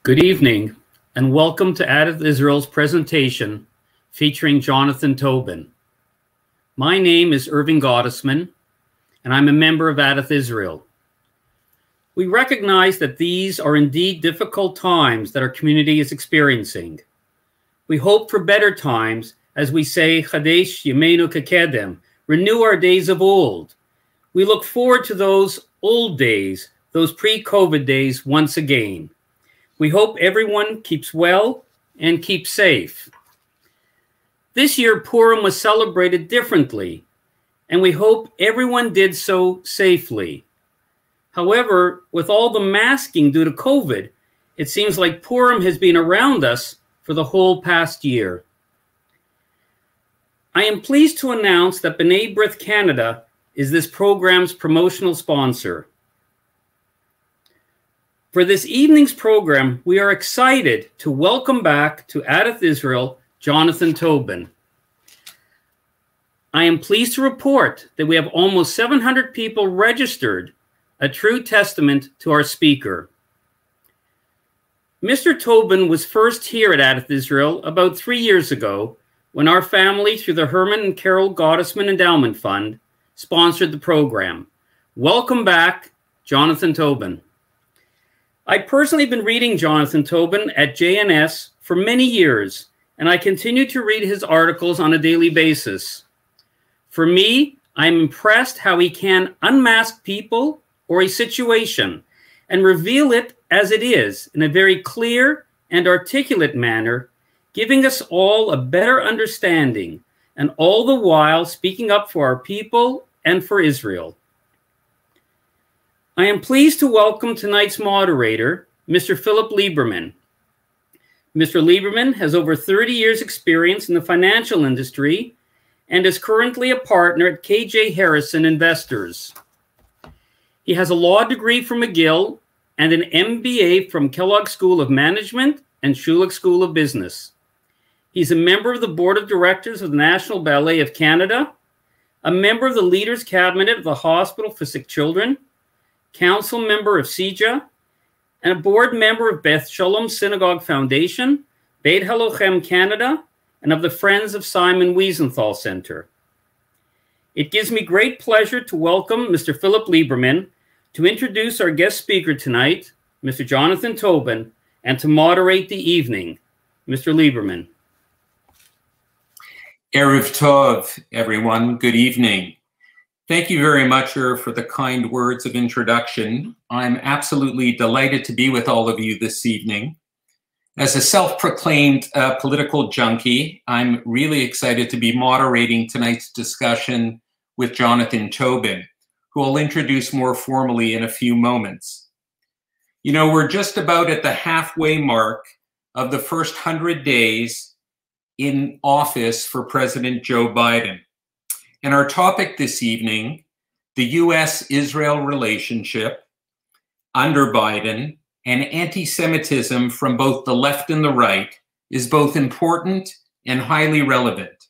Good evening, and welcome to Adath Israel's presentation featuring Jonathan Tobin. My name is Irving Gottesman, and I'm a member of Adath Israel. We recognize that these are indeed difficult times that our community is experiencing. We hope for better times, as we say, Chadesh Yameinu Kakedem, renew our days of old. We look forward to those old days, those pre-COVID days once again. We hope everyone keeps well and keeps safe. This year, Purim was celebrated differently, and we hope everyone did so safely. However, with all the masking due to COVID, it seems like Purim has been around us for the whole past year. I am pleased to announce that B'nai B'rith Canada is this program's promotional sponsor. For this evening's program, we are excited to welcome back to Adath Israel, Jonathan Tobin. I am pleased to report that we have almost 700 people registered, a true testament to our speaker. Mr. Tobin was first here at Adath Israel about 3 years ago when our family, through the Herman and Carol Gottesman Endowment Fund, sponsored the program. Welcome back, Jonathan Tobin. I've personally been reading Jonathan Tobin at JNS for many years, and I continue to read his articles on a daily basis. For me, I'm impressed how he can unmask people or a situation and reveal it as it is in a very clear and articulate manner, giving us all a better understanding, and all the while speaking up for our people and for Israel. I am pleased to welcome tonight's moderator, Mr. Philip Lieberman. Mr. Lieberman has over 30 years' experience in the financial industry and is currently a partner at KJ Harrison Investors. He has a law degree from McGill and an MBA from Kellogg School of Management and Schulich School of Business. He's a member of the Board of Directors of the National Ballet of Canada, a member of the Leaders' Cabinet of the Hospital for Sick Children, council member of CIJA, and a board member of Beth Shalom Synagogue Foundation, Beit Halochem Canada, and of the Friends of Simon Wiesenthal Center. It gives me great pleasure to welcome Mr. Philip Lieberman, to introduce our guest speaker tonight, Mr. Jonathan Tobin, and to moderate the evening. Mr. Lieberman. Erev Tov, everyone. Good evening. Thank you very much, for the kind words of introduction. I'm absolutely delighted to be with all of you this evening. As a self-proclaimed political junkie, I'm really excited to be moderating tonight's discussion with Jonathan Tobin, who I'll introduce more formally in a few moments. You know, we're just about at the halfway mark of the first 100 days in office for President Joe Biden. And our topic this evening, the US-Israel relationship under Biden and anti-Semitism from both the left and the right, is both important and highly relevant,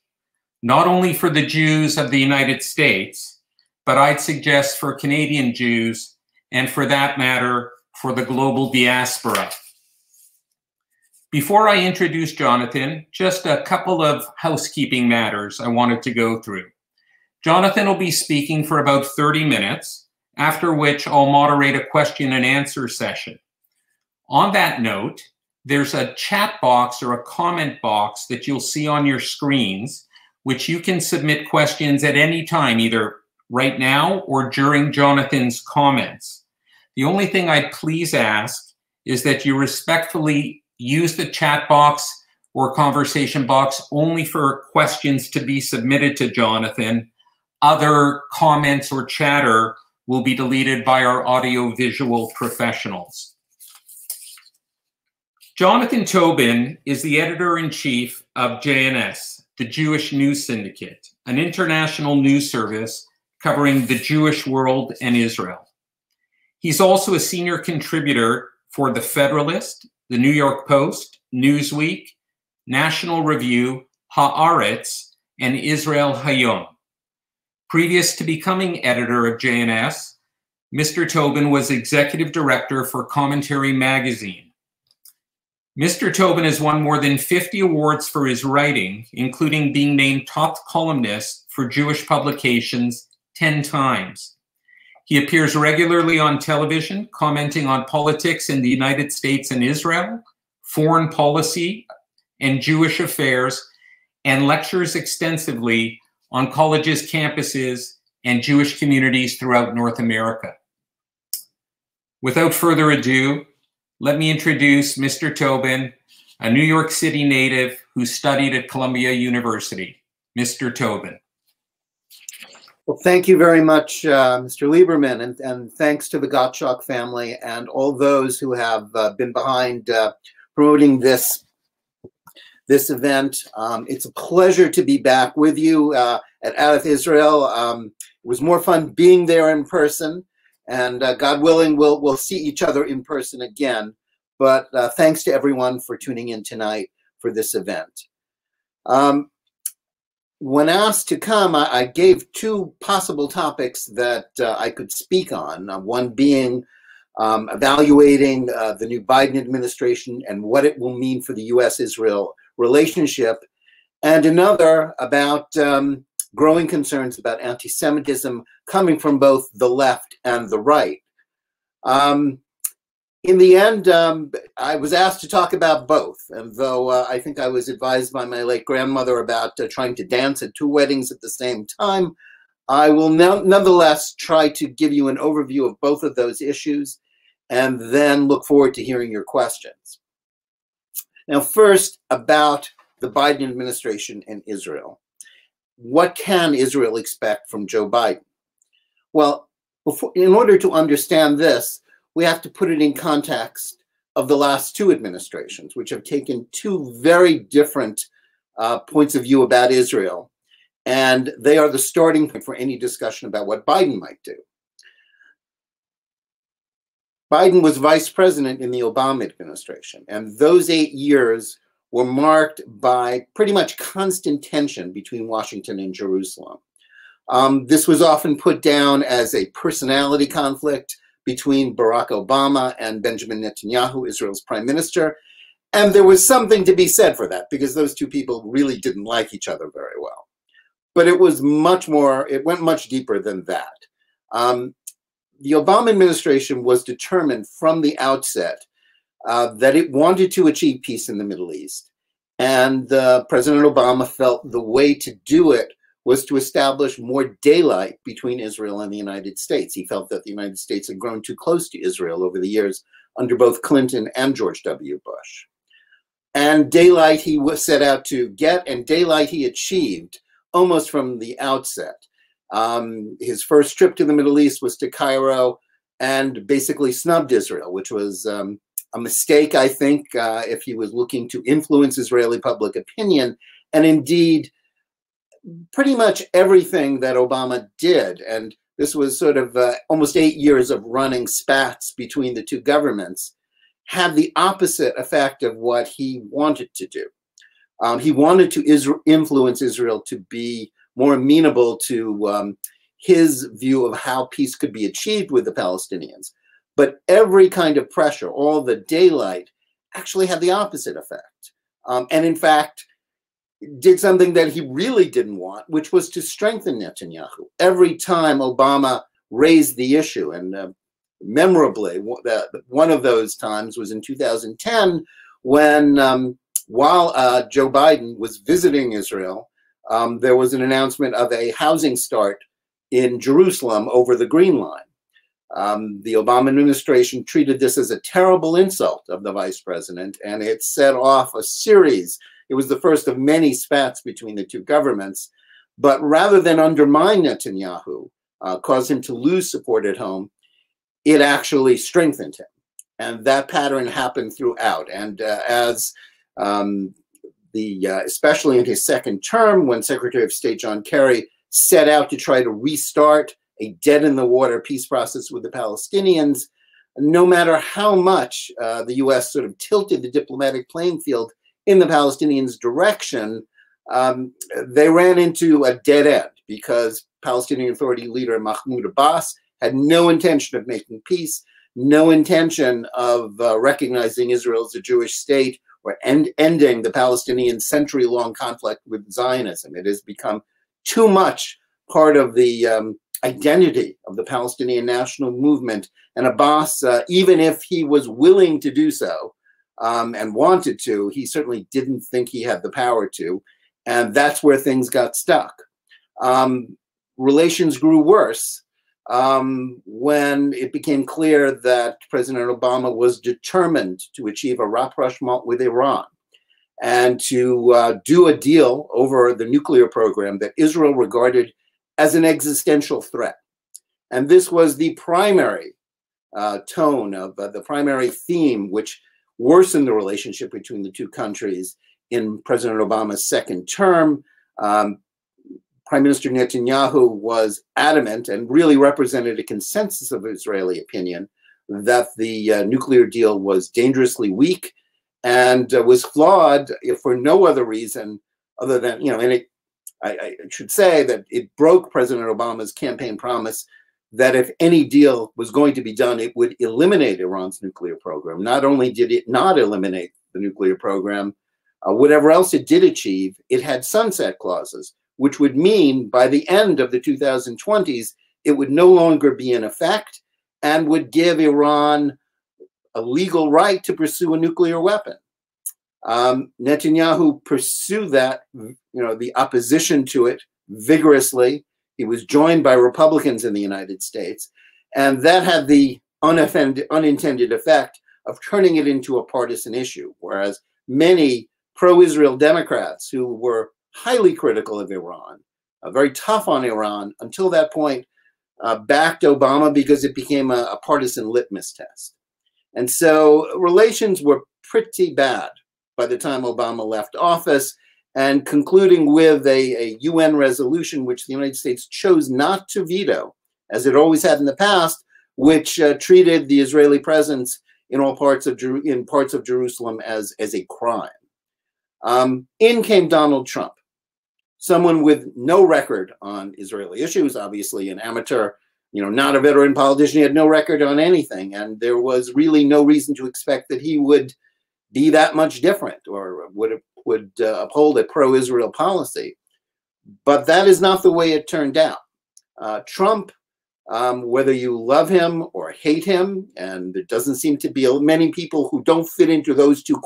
not only for the Jews of the United States, but I'd suggest for Canadian Jews, and for that matter, for the global diaspora. Before I introduce Jonathan, just a couple of housekeeping matters I wanted to go through. Jonathan will be speaking for about 30 minutes, after which I'll moderate a question and answer session. On that note, there's a chat box or a comment box that you'll see on your screens, which you can submit questions at any time, either right now or during Jonathan's comments. The only thing I'd please ask is that you respectfully use the chat box or conversation box only for questions to be submitted to Jonathan. Other comments or chatter will be deleted by our audio-visual professionals. Jonathan Tobin is the editor-in-chief of JNS, the Jewish News Syndicate, an international news service covering the Jewish world and Israel. He's also a senior contributor for The Federalist, The New York Post, Newsweek, National Review, Haaretz, and Israel Hayom. Previous to becoming editor of JNS, Mr. Tobin was executive director for Commentary Magazine. Mr. Tobin has won more than 50 awards for his writing, including being named top columnist for Jewish publications 10 times. He appears regularly on television, commenting on politics in the United States and Israel, foreign policy, and Jewish affairs, and lectures extensively on colleges, campuses, and Jewish communities throughout North America. Without further ado, let me introduce Mr. Tobin, a New York City native who studied at Columbia University. Mr. Tobin. Well, thank you very much, Mr. Lieberman, and thanks to the Gottschalk family and all those who have been behind promoting this event. It's a pleasure to be back with you at Adath, Israel. It was more fun being there in person, and God willing, we'll see each other in person again. But thanks to everyone for tuning in tonight for this event. When asked to come, I gave two possible topics that I could speak on, one being evaluating the new Biden administration and what it will mean for the U.S.-Israel relationship, and another about growing concerns about anti-Semitism coming from both the left and the right. In the end, I was asked to talk about both, and though I think I was advised by my late grandmother about trying to dance at two weddings at the same time, I will nonetheless try to give you an overview of both of those issues and then look forward to hearing your questions. Now, first, about the Biden administration and Israel. What can Israel expect from Joe Biden? Well, in order to understand this, we have to put it in context of the last two administrations, which have taken two very different points of view about Israel. And they are the starting point for any discussion about what Biden might do. Biden was vice president in the Obama administration, and those 8 years were marked by pretty much constant tension between Washington and Jerusalem. This was often put down as a personality conflict between Barack Obama and Benjamin Netanyahu, Israel's prime minister. And there was something to be said for that, because those two people really didn't like each other very well. But it was much more, it went much deeper than that. The Obama administration was determined from the outset that it wanted to achieve peace in the Middle East. And President Obama felt the way to do it was to establish more daylight between Israel and the United States. He felt that the United States had grown too close to Israel over the years under both Clinton and George W. Bush. And daylight he was set out to get, and daylight he achieved almost from the outset. His first trip to the Middle East was to Cairo and basically snubbed Israel, which was a mistake, I think, if he was looking to influence Israeli public opinion. And indeed, pretty much everything that Obama did, and this was sort of almost 8 years of running spats between the two governments, had the opposite effect of what he wanted to do. He wanted to influence Israel to be more amenable to his view of how peace could be achieved with the Palestinians. But every kind of pressure, all the daylight, actually had the opposite effect. And in fact, did something that he really didn't want, which was to strengthen Netanyahu. Every time Obama raised the issue, and memorably, one of those times was in 2010, when while Joe Biden was visiting Israel, there was an announcement of a housing start in Jerusalem over the Green Line. The Obama administration treated this as a terrible insult of the vice president, and it set off a series. It was the first of many spats between the two governments. But rather than undermine Netanyahu, cause him to lose support at home, it actually strengthened him. And that pattern happened throughout. And especially in his second term, when Secretary of State John Kerry set out to try to restart a dead-in-the-water peace process with the Palestinians, no matter how much the U.S. sort of tilted the diplomatic playing field in the Palestinians' direction, they ran into a dead end, because Palestinian Authority leader Mahmoud Abbas had no intention of making peace, no intention of recognizing Israel as a Jewish state or ending the Palestinian century-long conflict with Zionism. It has become too much part of the identity of the Palestinian national movement. And Abbas, even if he was willing to do so and wanted to, he certainly didn't think he had the power to. And that's where things got stuck. Relations grew worse when it became clear that President Obama was determined to achieve a rapprochement with Iran and to do a deal over the nuclear program that Israel regarded as an existential threat. And this was the primary tone of the primary theme which worsened the relationship between the two countries in President Obama's second term. Prime Minister Netanyahu was adamant and really represented a consensus of Israeli opinion that the nuclear deal was dangerously weak and was flawed for no other reason other than, and I should say that it broke President Obama's campaign promise that if any deal was going to be done, it would eliminate Iran's nuclear program. Not only did it not eliminate the nuclear program, whatever else it did achieve, it had sunset clauses, which would mean by the end of the 2020s, it would no longer be in effect and would give Iran a legal right to pursue a nuclear weapon. Netanyahu pursued that, the opposition to it vigorously. He was joined by Republicans in the United States, and that had the unintended effect of turning it into a partisan issue, whereas many pro-Israel Democrats who were highly critical of Iran, very tough on Iran until that point, backed Obama because it became a partisan litmus test. And so relations were pretty bad by the time Obama left office, and concluding with a UN resolution, which the United States chose not to veto, as it always had in the past, which treated the Israeli presence in parts of Jerusalem as a crime. In came Donald Trump, someone with no record on Israeli issues, obviously an amateur, not a veteran politician. He had no record on anything, and there was really no reason to expect that he would be that much different or would uphold a pro-Israel policy. But that is not the way it turned out. Trump, whether you love him or hate him, and there doesn't seem to be many people who don't fit into those two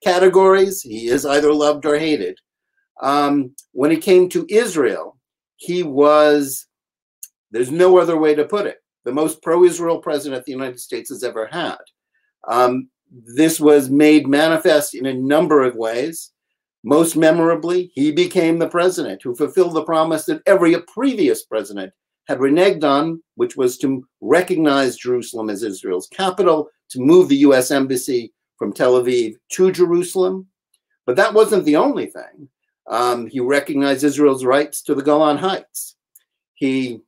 categories, he is either loved or hated. When it came to Israel, he was, there's no other way to put it, the most pro-Israel president the United States has ever had. This was made manifest in a number of ways. Most memorably, he became the president who fulfilled the promise that every previous president had reneged on, which was to recognize Jerusalem as Israel's capital, to move the US embassy from Tel Aviv to Jerusalem. But that wasn't the only thing. He recognized Israel's rights to the Golan Heights. He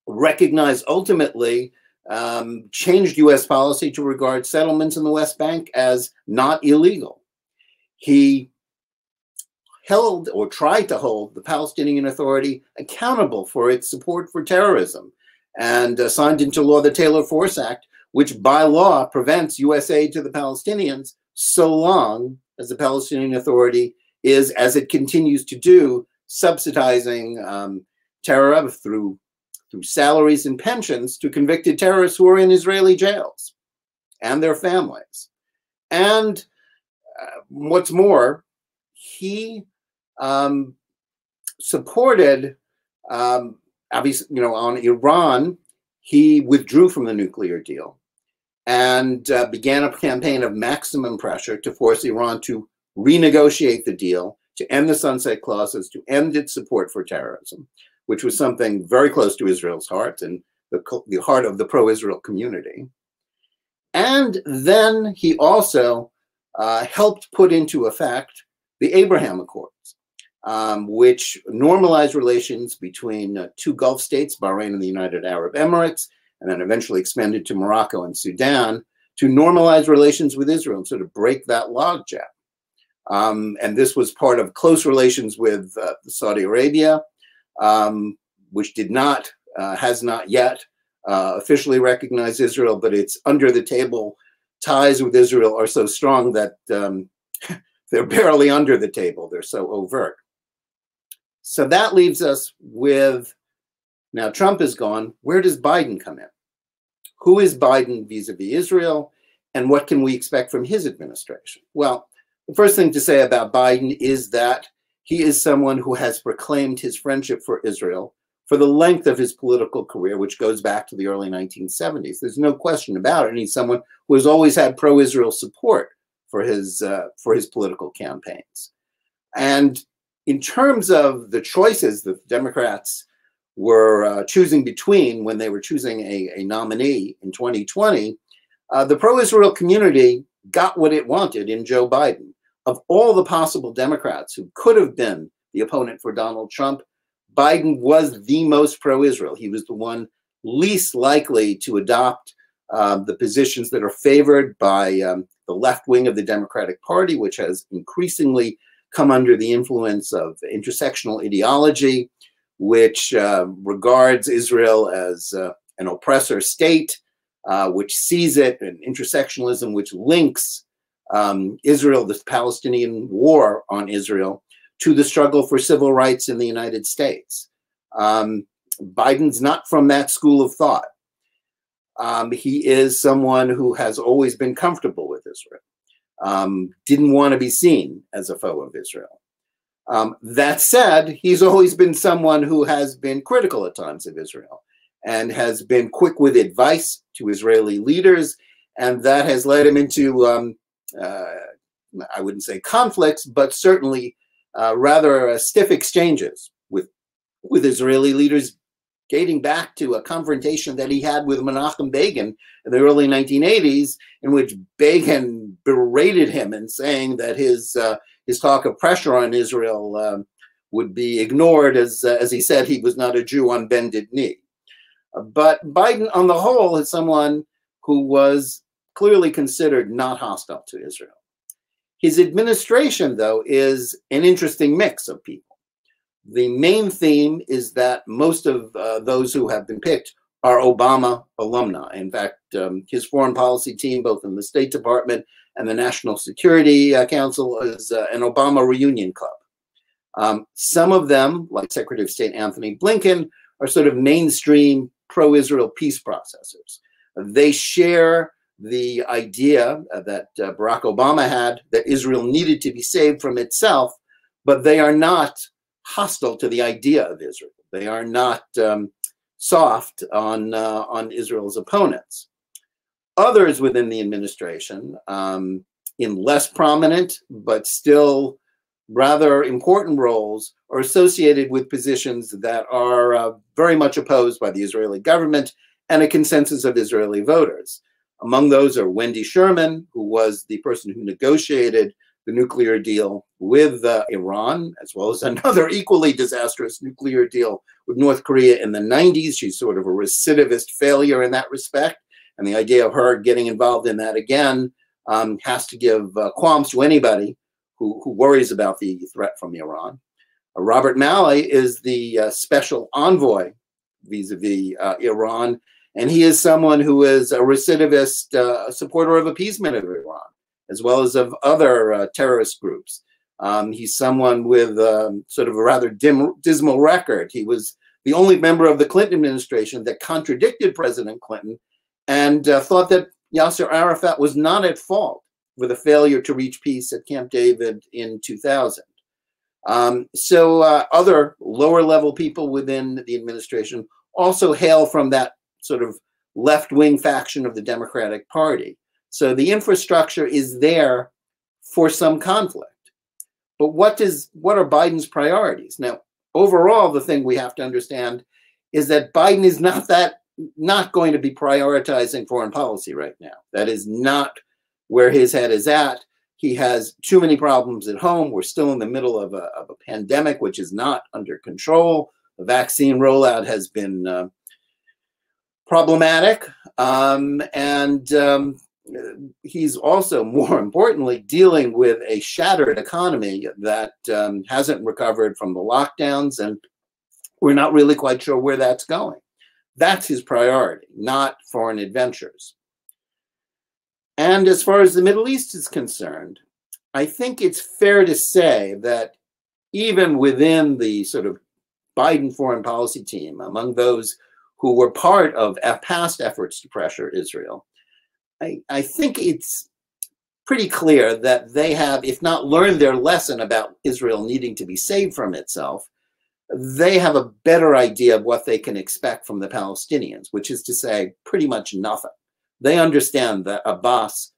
recognized ultimately, changed US policy to regard settlements in the West Bank as not illegal. He held or tried to hold the Palestinian Authority accountable for its support for terrorism and signed into law the Taylor Force Act, which by law prevents US aid to the Palestinians so long as the Palestinian Authority is, as it continues to do, subsidizing terror through salaries and pensions to convicted terrorists who are in Israeli jails and their families. And what's more, he supported, obviously, on Iran, he withdrew from the nuclear deal and began a campaign of maximum pressure to force Iran to renegotiate the deal, to end the sunset clauses, to end its support for terrorism, which was something very close to Israel's heart and the heart of the pro-Israel community. And then he also helped put into effect the Abraham Accords, which normalized relations between two Gulf states, Bahrain and the United Arab Emirates, and then eventually expanded to Morocco and Sudan, to normalize relations with Israel and sort of break that logjam. And this was part of close relations with Saudi Arabia, which has not yet officially recognized Israel, but it's under the table ties with Israel are so strong that they're barely under the table. They're so overt. So that leaves us with, now Trump is gone. Where does Biden come in? Who is Biden vis-a-vis Israel? And what can we expect from his administration? Well, the first thing to say about Biden is that he is someone who has proclaimed his friendship for Israel for the length of his political career, which goes back to the early 1970s. There's no question about it. And he's someone who has always had pro-Israel support for his political campaigns. And in terms of the choices that the Democrats were choosing between when they were choosing a nominee in 2020, the pro-Israel community got what it wanted in Joe Biden. Of all the possible Democrats who could have been the opponent for Donald Trump, Biden was the most pro-Israel. He was the one least likely to adopt the positions that are favored by the left wing of the Democratic Party, which has increasingly come under the influence of intersectional ideology, which regards Israel as an oppressor state, which sees it, and intersectionalism, which links Israel, the Palestinian war on Israel, to the struggle for civil rights in the United States. Biden's not from that school of thought. He is someone who has always been comfortable with Israel, didn't want to be seen as a foe of Israel. That said, he's always been someone who has been critical at times of Israel and has been quick with advice to Israeli leaders, and that has led him into, I wouldn't say conflicts, but certainly rather stiff exchanges with Israeli leaders, dating back to a confrontation that he had with Menachem Begin in the early 1980s, in which Begin berated him and saying that his talk of pressure on Israel would be ignored, as he said he was not a Jew on bended knee. But Biden, on the whole, is someone who was clearly considered not hostile to Israel. His administration, though, is an interesting mix of people. The main theme is that most of those who have been picked are Obama alumni. In fact, his foreign policy team, both in the State Department and the National Security Council, is an Obama reunion club. Some of them, like Secretary of State Anthony Blinken, are sort of mainstream pro-Israel peace processors. They share the idea that Barack Obama had, that Israel needed to be saved from itself, but they are not hostile to the idea of Israel. They are not soft on Israel's opponents. Others within the administration, in less prominent but still rather important roles, are associated with positions that are very much opposed by the Israeli government and a consensus of Israeli voters. Among those are Wendy Sherman, who was the person who negotiated the nuclear deal with Iran, as well as another equally disastrous nuclear deal with North Korea in the 90s. She's sort of a recidivist failure in that respect. And the idea of her getting involved in that again has to give qualms to anybody who worries about the threat from Iran. Robert Malley is the special envoy vis-a-vis Iran, and he is someone who is a recidivist supporter of appeasement of Iran, as well as of other terrorist groups. He's someone with sort of a rather dismal record. He was the only member of the Clinton administration that contradicted President Clinton and thought that Yasser Arafat was not at fault for the failure to reach peace at Camp David in 2000. So other lower level people within the administration also hail from that sort of left-wing faction of the Democratic Party. So the infrastructure is there for some conflict. But what are Biden's priorities? Now, overall, the thing we have to understand is that Biden is not going to be prioritizing foreign policy right now. That is not where his head is at. He has too many problems at home. We're still in the middle of a pandemic, which is not under control. The vaccine rollout has been problematic. He's also, more importantly, dealing with a shattered economy that hasn't recovered from the lockdowns, and we're not really quite sure where that's going. That's his priority, not foreign adventures. And as far as the Middle East is concerned, I think it's fair to say that even within the sort of Biden foreign policy team, among those who were part of past efforts to pressure Israel, I think it's pretty clear that they have, if not learned their lesson about Israel needing to be saved from itself, they have a better idea of what they can expect from the Palestinians, which is to say pretty much nothing. They understand that Abbas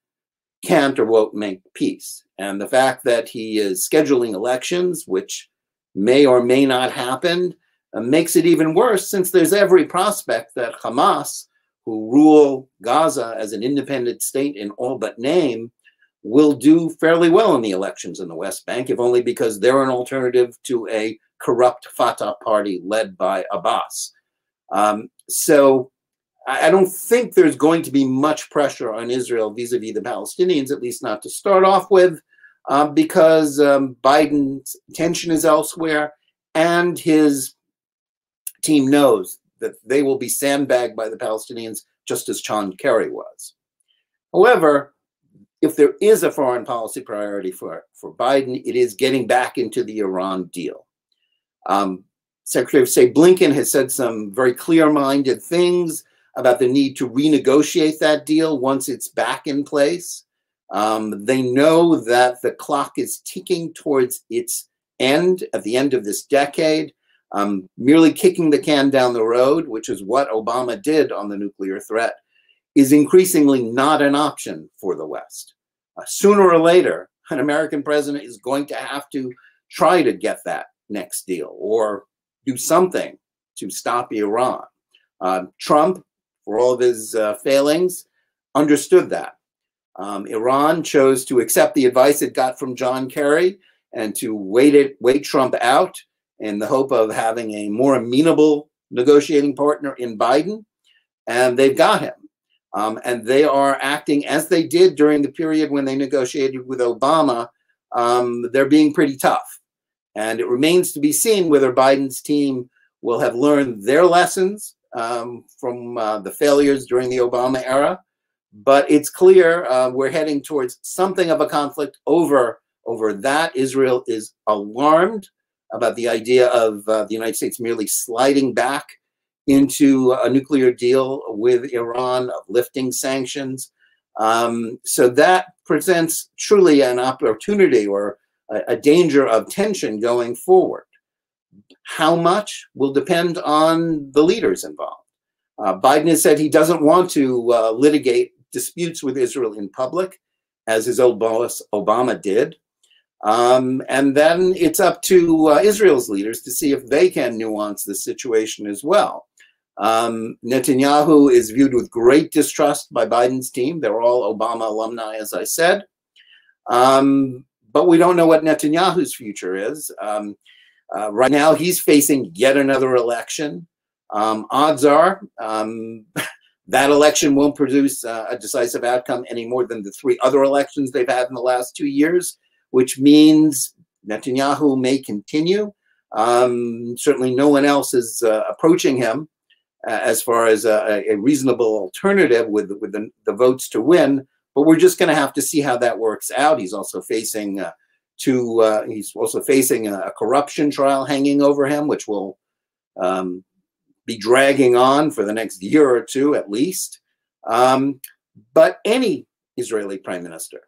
can't or won't make peace. And the fact that he is scheduling elections, which may or may not happen, makes it even worse, since there's every prospect that Hamas, who rule Gaza as an independent state in all but name, will do fairly well in the elections in the West Bank, if only because they're an alternative to a corrupt Fatah party led by Abbas. So I don't think there's going to be much pressure on Israel vis-a-vis the Palestinians, at least not to start off with, because Biden's attention is elsewhere, and his team knows that they will be sandbagged by the Palestinians just as John Kerry was. However, if there is a foreign policy priority for Biden, it is getting back into the Iran deal. Secretary of State Blinken has said some very clear-minded things about the need to renegotiate that deal once it's back in place. They know that the clock is ticking towards its end at the end of this decade. Merely kicking the can down the road, which is what Obama did on the nuclear threat, is increasingly not an option for the West. Sooner or later, an American president is going to have to try to get that next deal or do something to stop Iran. Trump, for all of his failings, understood that. Iran chose to accept the advice it got from John Kerry and to wait Trump out in the hope of having a more amenable negotiating partner in Biden, and they've got him. And they are acting as they did during the period when they negotiated with Obama. They're being pretty tough. And it remains to be seen whether Biden's team will have learned their lessons from the failures during the Obama era. But it's clear we're heading towards something of a conflict over that. Israel is alarmed about the idea of the United States merely sliding back into a nuclear deal with Iran, of lifting sanctions. So that presents truly an opportunity or a danger of tension going forward. How much will depend on the leaders involved. Biden has said he doesn't want to litigate disputes with Israel in public, as his old boss Obama did. And then it's up to Israel's leaders to see if they can nuance the situation as well. Netanyahu is viewed with great distrust by Biden's team. They're all Obama alumni, as I said. But we don't know what Netanyahu's future is. Right now, he's facing yet another election. Odds are that election won't produce a decisive outcome any more than the 3 other elections they've had in the last 2 years, which means Netanyahu may continue. Certainly no one else is approaching him as far as a reasonable alternative with the votes to win. But we're just going to have to see how that works out. He's also facing a corruption trial hanging over him, which will be dragging on for the next year or two at least. But any Israeli prime minister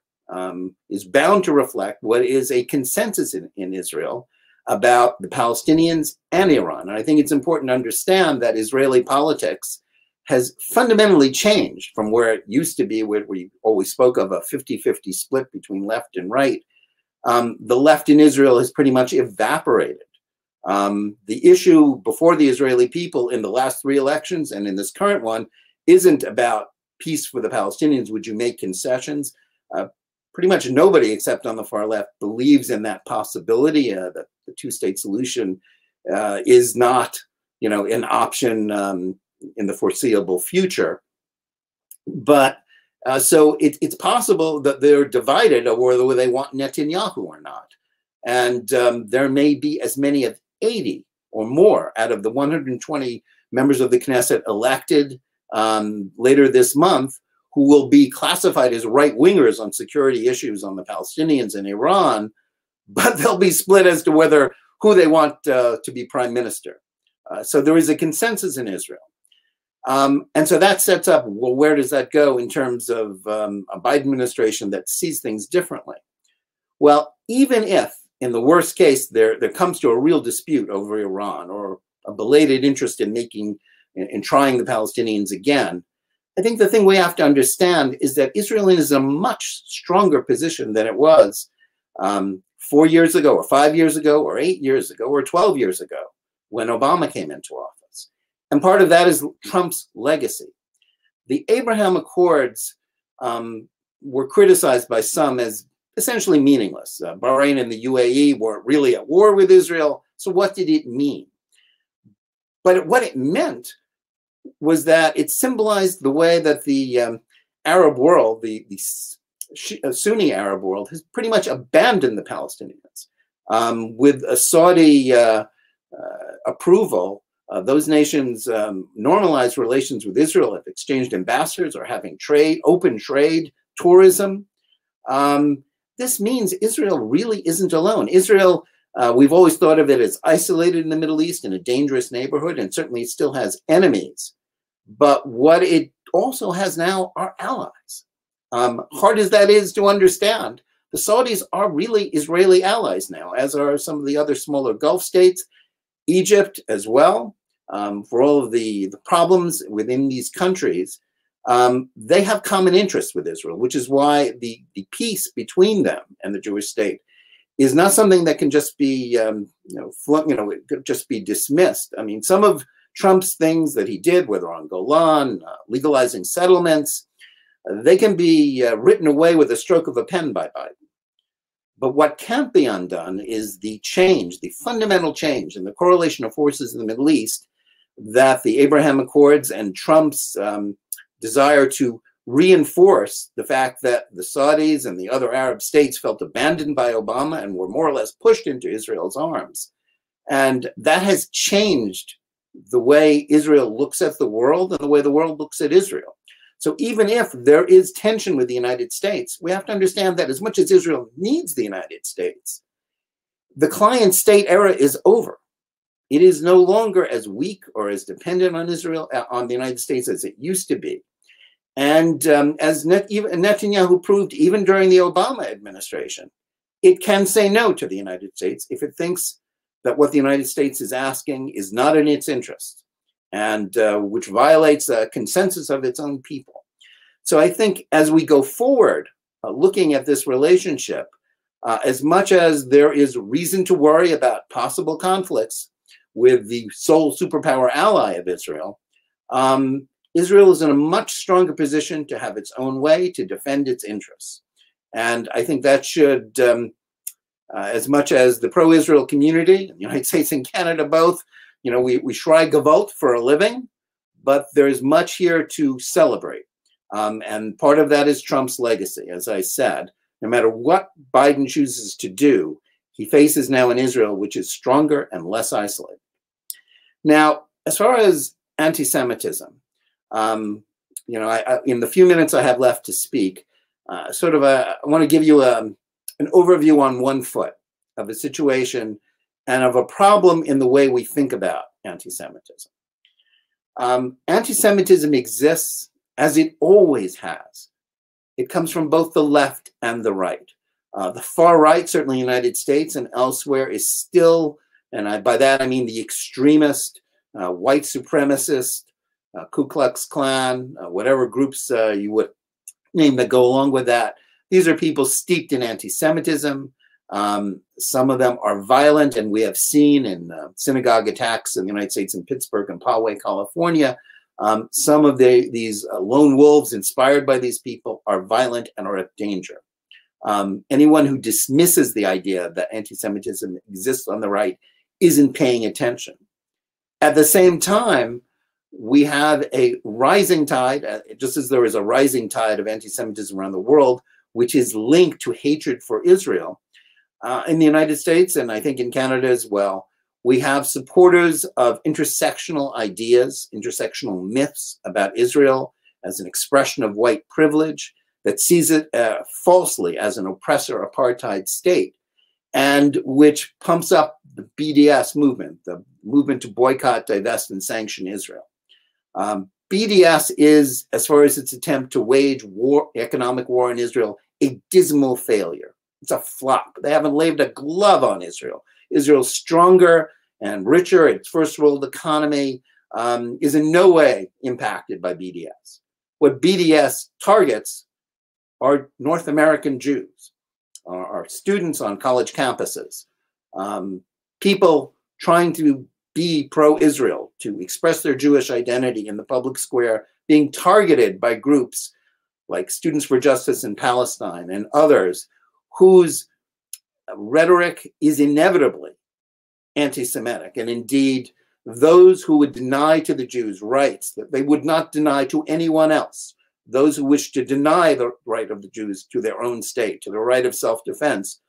is bound to reflect what is a consensus in Israel about the Palestinians and Iran. And I think it's important to understand that Israeli politics has fundamentally changed from where it used to be, where we always spoke of a 50-50 split between left and right. The left in Israel has pretty much evaporated. The issue before the Israeli people in the last 3 elections and in this current one isn't about peace for the Palestinians. Would you make concessions? Pretty much nobody except on the far left believes in that possibility that the 2-state solution is not, an option in the foreseeable future. But so it's possible that they're divided over whether they want Netanyahu or not. And there may be as many as 80 or more out of the 120 members of the Knesset elected later this month who will be classified as right-wingers on security issues on the Palestinians and Iran, but they'll be split as to who they want to be prime minister. So there is a consensus in Israel. And so that sets up, well, where does that go in terms of a Biden administration that sees things differently? Well, even if, in the worst case, there comes to a real dispute over Iran or a belated interest in trying the Palestinians again, I think the thing we have to understand is that Israel is in a much stronger position than it was 4 years ago, or 5 years ago, or 8 years ago, or 12 years ago when Obama came into office. And part of that is Trump's legacy. The Abraham Accords were criticized by some as essentially meaningless. Bahrain and the UAE weren't really at war with Israel. So what did it mean? But what it meant was that it symbolized the way that the Arab world, the Sunni Arab world, has pretty much abandoned the Palestinians. With a Saudi approval, those nations normalized relations with Israel, have exchanged ambassadors, are having trade, open trade, tourism. This means Israel really isn't alone. Israel, we've always thought of it as isolated in the Middle East in a dangerous neighborhood, and certainly it still has enemies. But what it also has now are allies. Hard as that is to understand, the Saudis are really Israeli allies now, as are some of the other smaller Gulf states, Egypt as well. For all of the problems within these countries, they have common interests with Israel, which is why the peace between them and the Jewish state is not something that can just be, it could just be dismissed. I mean, some of Trump's things that he did, whether on Golan, legalizing settlements, they can be written away with a stroke of a pen by Biden. But what can't be undone is the change, the fundamental change in the correlation of forces in the Middle East that the Abraham Accords and Trump's desire to reinforce the fact that the Saudis and the other Arab states felt abandoned by Obama and were more or less pushed into Israel's arms. And that has changed the way Israel looks at the world and the way the world looks at Israel. So even if there is tension with the United States, we have to understand that as much as Israel needs the United States, the client state era is over. It is no longer as weak or as dependent on Israel, on the United States as it used to be. And as Netanyahu proved even during the Obama administration, it can say no to the United States if it thinks that what the United States is asking is not in its interest, and which violates a consensus of its own people. So I think as we go forward, looking at this relationship, as much as there is reason to worry about possible conflicts with the sole superpower ally of Israel, Israel is in a much stronger position to have its own way, to defend its interests. And I think that should, as much as the pro-Israel community, the United States and Canada both, we schrei gewalt for a living, but there's much here to celebrate. And part of that is Trump's legacy. As I said, no matter what Biden chooses to do, he faces now an Israel which is stronger and less isolated. Now, as far as anti-Semitism, in the few minutes I have left to speak, I want to give you an overview on one foot of a situation and of a problem in the way we think about anti-Semitism. Anti-Semitism exists as it always has. It comes from both the left and the right. The far right, certainly in the United States and elsewhere, is still, and by that I mean the extremist, white supremacist, Ku Klux Klan, whatever groups you would name that go along with that. These are people steeped in anti-Semitism. Some of them are violent, and we have seen in synagogue attacks in the United States in Pittsburgh and Poway, California. Some of these lone wolves inspired by these people are violent and are a danger. Anyone who dismisses the idea that anti-Semitism exists on the right isn't paying attention. At the same time, we have a rising tide, just as there is a rising tide of anti-Semitism around the world, which is linked to hatred for Israel. In the United States, and I think in Canada as well, we have supporters of intersectional ideas, intersectional myths about Israel, as an expression of white privilege, that sees it falsely as an oppressor apartheid state, and which pumps up the BDS movement, the movement to boycott, divest, and sanction Israel. BDS is, as far as its attempt to wage war, economic war in Israel, a dismal failure. It's a flop. They haven't laid a glove on Israel. Israel's stronger and richer, its first world economy is in no way impacted by BDS. What BDS targets are North American Jews, are students on college campuses, people trying to be pro-Israel, to express their Jewish identity in the public square, being targeted by groups like Students for Justice in Palestine and others whose rhetoric is inevitably anti-Semitic. And indeed, those who would deny to the Jews rights that they would not deny to anyone else, those who wish to deny the right of the Jews to their own state, to the right of self-defense,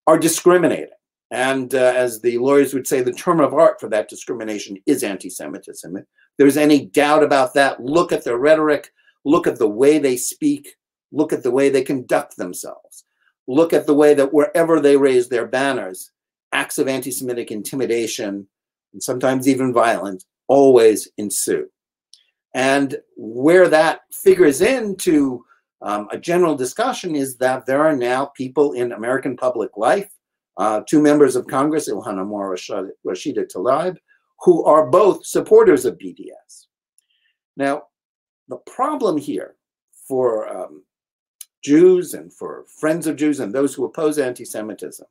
are discriminating. And as the lawyers would say, the term of art for that discrimination is anti-Semitism. If there's any doubt about that, look at their rhetoric, look at the way they speak, look at the way they conduct themselves, look at the way that wherever they raise their banners, acts of anti-Semitic intimidation, and sometimes even violence, always ensue. And where that figures into a general discussion is that there are now people in American public life, two members of Congress, Ilhan Omar, Rashida Tlaib, who are both supporters of BDS. Now, the problem here for Jews and for friends of Jews and those who oppose anti-Semitism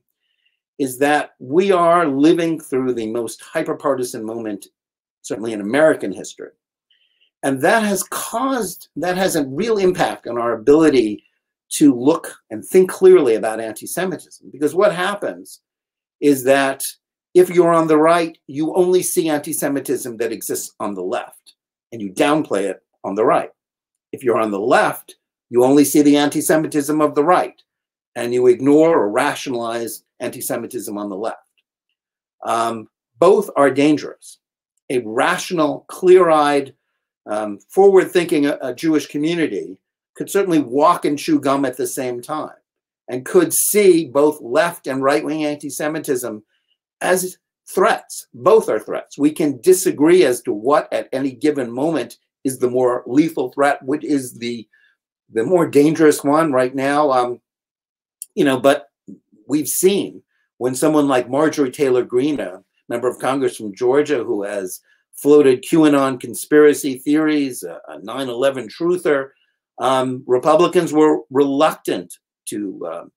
is that we are living through the most hyper-partisan moment, certainly in American history. And that has a real impact on our ability to look and think clearly about anti-Semitism. Because what happens is that if you're on the right, you only see anti-Semitism that exists on the left, and you downplay it on the right. If you're on the left, you only see the anti-Semitism of the right, and you ignore or rationalize anti-Semitism on the left. Both are dangerous. A rational, clear-eyed, forward-thinking Jewish community could certainly walk and chew gum at the same time and could see both left and right-wing anti-Semitism as threats. Both are threats. We can disagree as to what at any given moment is the more lethal threat, what is the more dangerous one right now. But we've seen when someone like Marjorie Taylor Greene, a member of Congress from Georgia who has floated QAnon conspiracy theories, a 9/11 truther, Republicans were reluctant to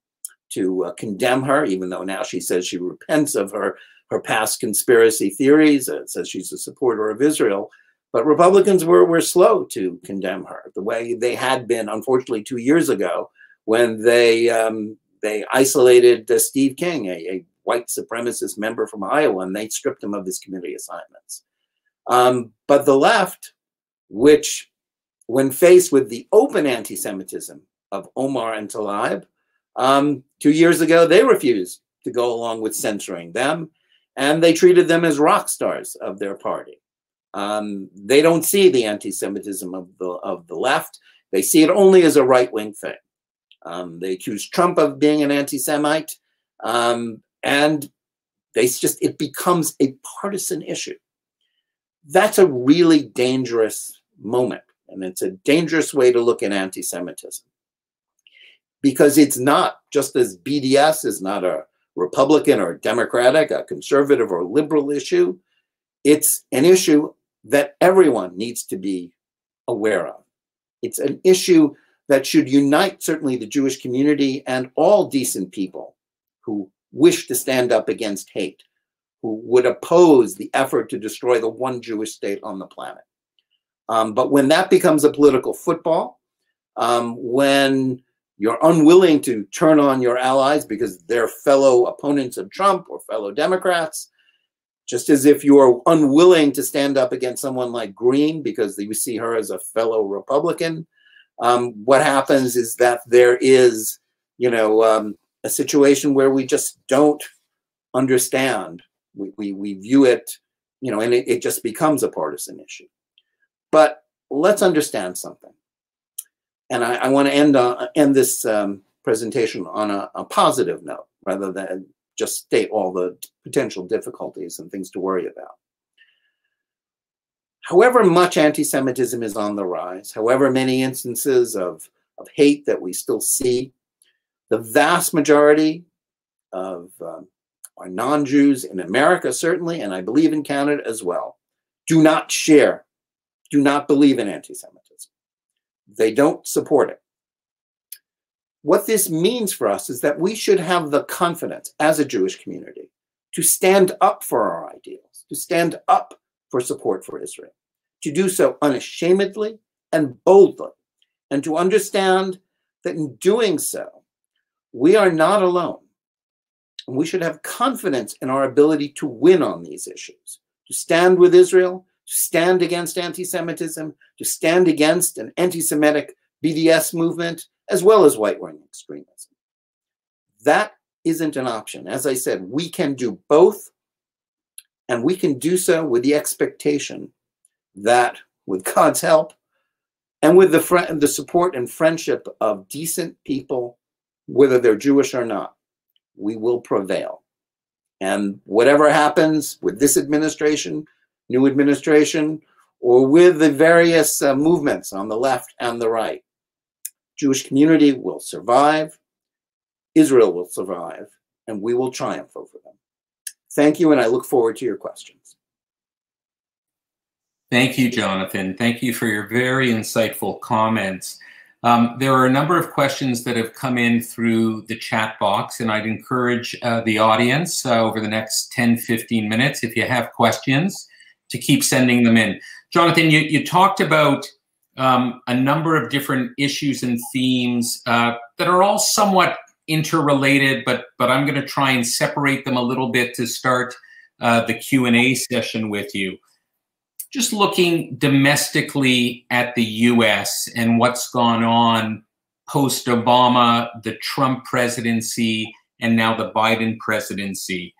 condemn her, even though now she says she repents of her past conspiracy theories, says she's a supporter of Israel. But Republicans were slow to condemn her, the way they had been, unfortunately, 2 years ago when they isolated Steve King, a white supremacist member from Iowa, and they stripped him of his committee assignments. But the left, which, when faced with the open anti-Semitism of Omar and Tlaib, 2 years ago, they refused to go along with censoring them, and they treated them as rock stars of their party. They don't see the anti-Semitism of the left. They see it only as a right-wing thing. They accuse Trump of being an anti-Semite, and it becomes a partisan issue. That's a really dangerous moment, and it's a dangerous way to look at anti-Semitism. Because it's not, just as BDS is not a Republican or Democratic, a conservative or liberal issue, it's an issue that everyone needs to be aware of. It's an issue that should unite certainly the Jewish community and all decent people who wish to stand up against hate, who would oppose the effort to destroy the one Jewish state on the planet. But when that becomes a political football, when you're unwilling to turn on your allies because they're fellow opponents of Trump or fellow Democrats, just as if you're unwilling to stand up against someone like Greene because you see her as a fellow Republican, what happens is that there is, a situation where we just don't understand. We view it, and it just becomes a partisan issue. But let's understand something. And I want to end this presentation on a positive note, rather than just state all the potential difficulties and things to worry about. However much anti-Semitism is on the rise, however many instances of hate that we still see, the vast majority of our non-Jews in America, certainly, and I believe in Canada as well, do not believe in anti-Semitism. They don't support it. What this means for us is that we should have the confidence as a Jewish community to stand up for our ideals, to stand up for support for Israel, to do so unashamedly and boldly, and to understand that in doing so, we are not alone. And we should have confidence in our ability to win on these issues, to stand with Israel, to stand against anti-Semitism, to stand against an anti-Semitic BDS movement, as well as right-wing extremism. That isn't an option. As I said, we can do both, and we can do so with the expectation that, with God's help, and with the support and friendship of decent people, whether they're Jewish or not, we will prevail. And whatever happens with this administration, new administration, or with the various movements on the left and the right, Jewish community will survive, Israel will survive, and we will triumph over them. Thank you, and I look forward to your questions. Thank you, Jonathan. Thank you for your very insightful comments. There are a number of questions that have come in through the chat box, and I'd encourage the audience over the next 10-15 minutes, if you have questions, to keep sending them in. Jonathan, you talked about a number of different issues and themes that are all somewhat interrelated, but I'm going to try and separate them a little bit to start the Q&A session with you. Just looking domestically at the US and what's gone on post-Obama, the Trump presidency, and now the Biden presidency.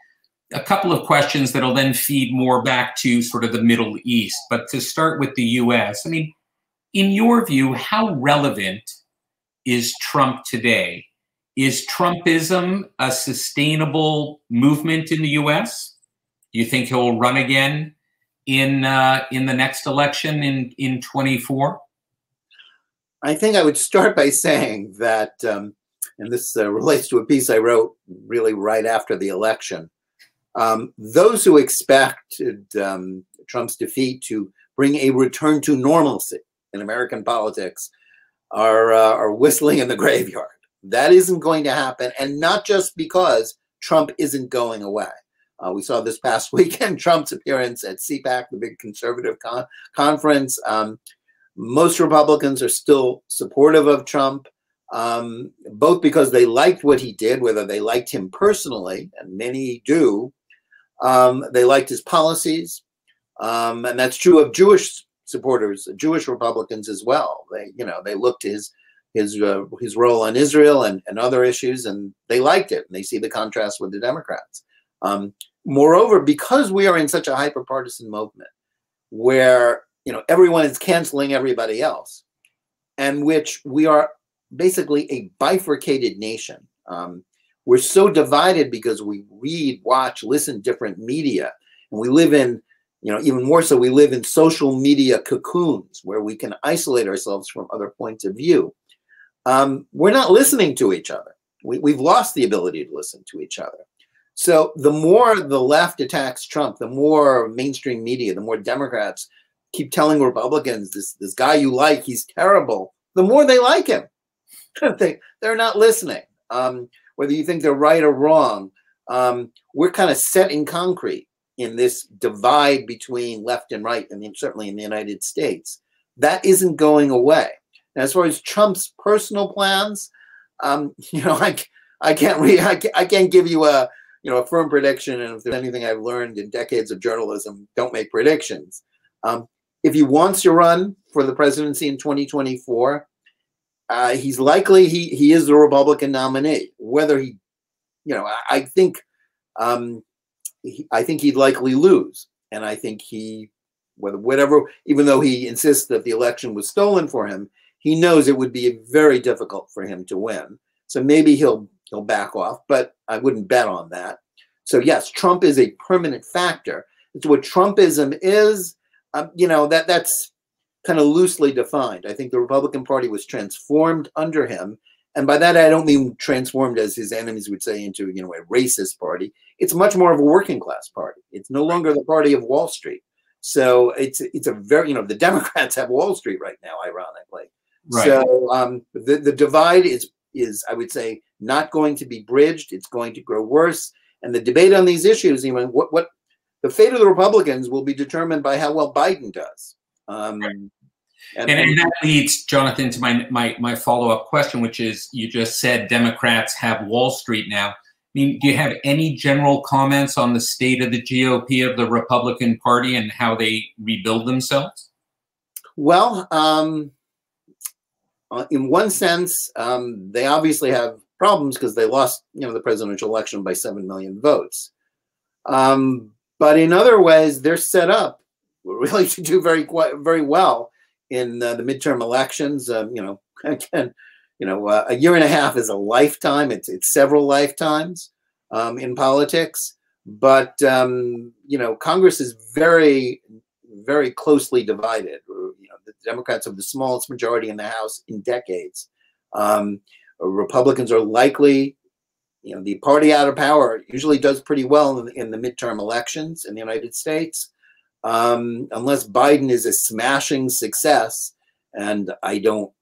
A couple of questions that'll then feed more back to sort of the Middle East. But to start with the US, I mean, in your view, how relevant is Trump today? Is Trumpism a sustainable movement in the US? Do you think he'll run again in the next election in 24? I think I would start by saying that, and this relates to a piece I wrote really right after the election, those who expected Trump's defeat to bring a return to normalcy in American politics are whistling in the graveyard. That isn't going to happen, and not just because Trump isn't going away. We saw this past weekend Trump's appearance at CPAC, the big conservative conference. Most Republicans are still supportive of Trump, both because they liked what he did, whether they liked him personally, and many do. They liked his policies, and that's true of Jewish supporters, Jewish Republicans as well. They looked to his role on Israel and other issues, and they liked it, and they see the contrast with the Democrats. Moreover, because we are in such a hyper-partisan movement where everyone is canceling everybody else, and which we are basically a bifurcated nation. We're so divided because we read, watch, listen to different media, and we live in, even more so, we live in social media cocoons where we can isolate ourselves from other points of view. We're not listening to each other. We've lost the ability to listen to each other. So the more the left attacks Trump, the more mainstream media, the more Democrats keep telling Republicans, this guy you like, he's terrible, the more they like him. They're not listening. Whether you think they're right or wrong, we're kind of set in concrete in this divide between left and right, and certainly in the United States. That isn't going away. And as far as Trump's personal plans, I can't give you a firm prediction, and if there's anything I've learned in decades of journalism, don't make predictions. If he wants to run for the presidency in 2024, he's likely he is the Republican nominee. Whether he, I think he'd likely lose, and I think whatever, even though he insists that the election was stolen for him, he knows it would be very difficult for him to win. So maybe he'll back off, but I wouldn't bet on that. So yes, Trump is a permanent factor. It's what Trumpism is, that's kind of loosely defined. I think the Republican Party was transformed under him. And by that, I don't mean transformed, as his enemies would say, into, a racist party. It's much more of a working class party. It's no longer the party of Wall Street. So it's a very, the Democrats have Wall Street right now, ironically. Right. So the divide is, I would say, not going to be bridged. It's going to grow worse. And the debate on these issues, what the fate of the Republicans will be determined by how well Biden does. Right. And that leads, Jonathan, to my follow-up question, which is, you just said Democrats have Wall Street now. I mean, do you have any general comments on the state of the GOP, of the Republican Party, and how they rebuild themselves? Well, in one sense, they obviously have problems because they lost, the presidential election by 7 million votes. But in other ways, they're set up really to do very well in the midterm elections. Again, a year and a half is a lifetime. It's several lifetimes in politics. But Congress is very, very closely divided. The Democrats have the smallest majority in the House in decades. Republicans are likely, the party out of power usually does pretty well in the midterm elections in the United States. Unless Biden is a smashing success, and I don't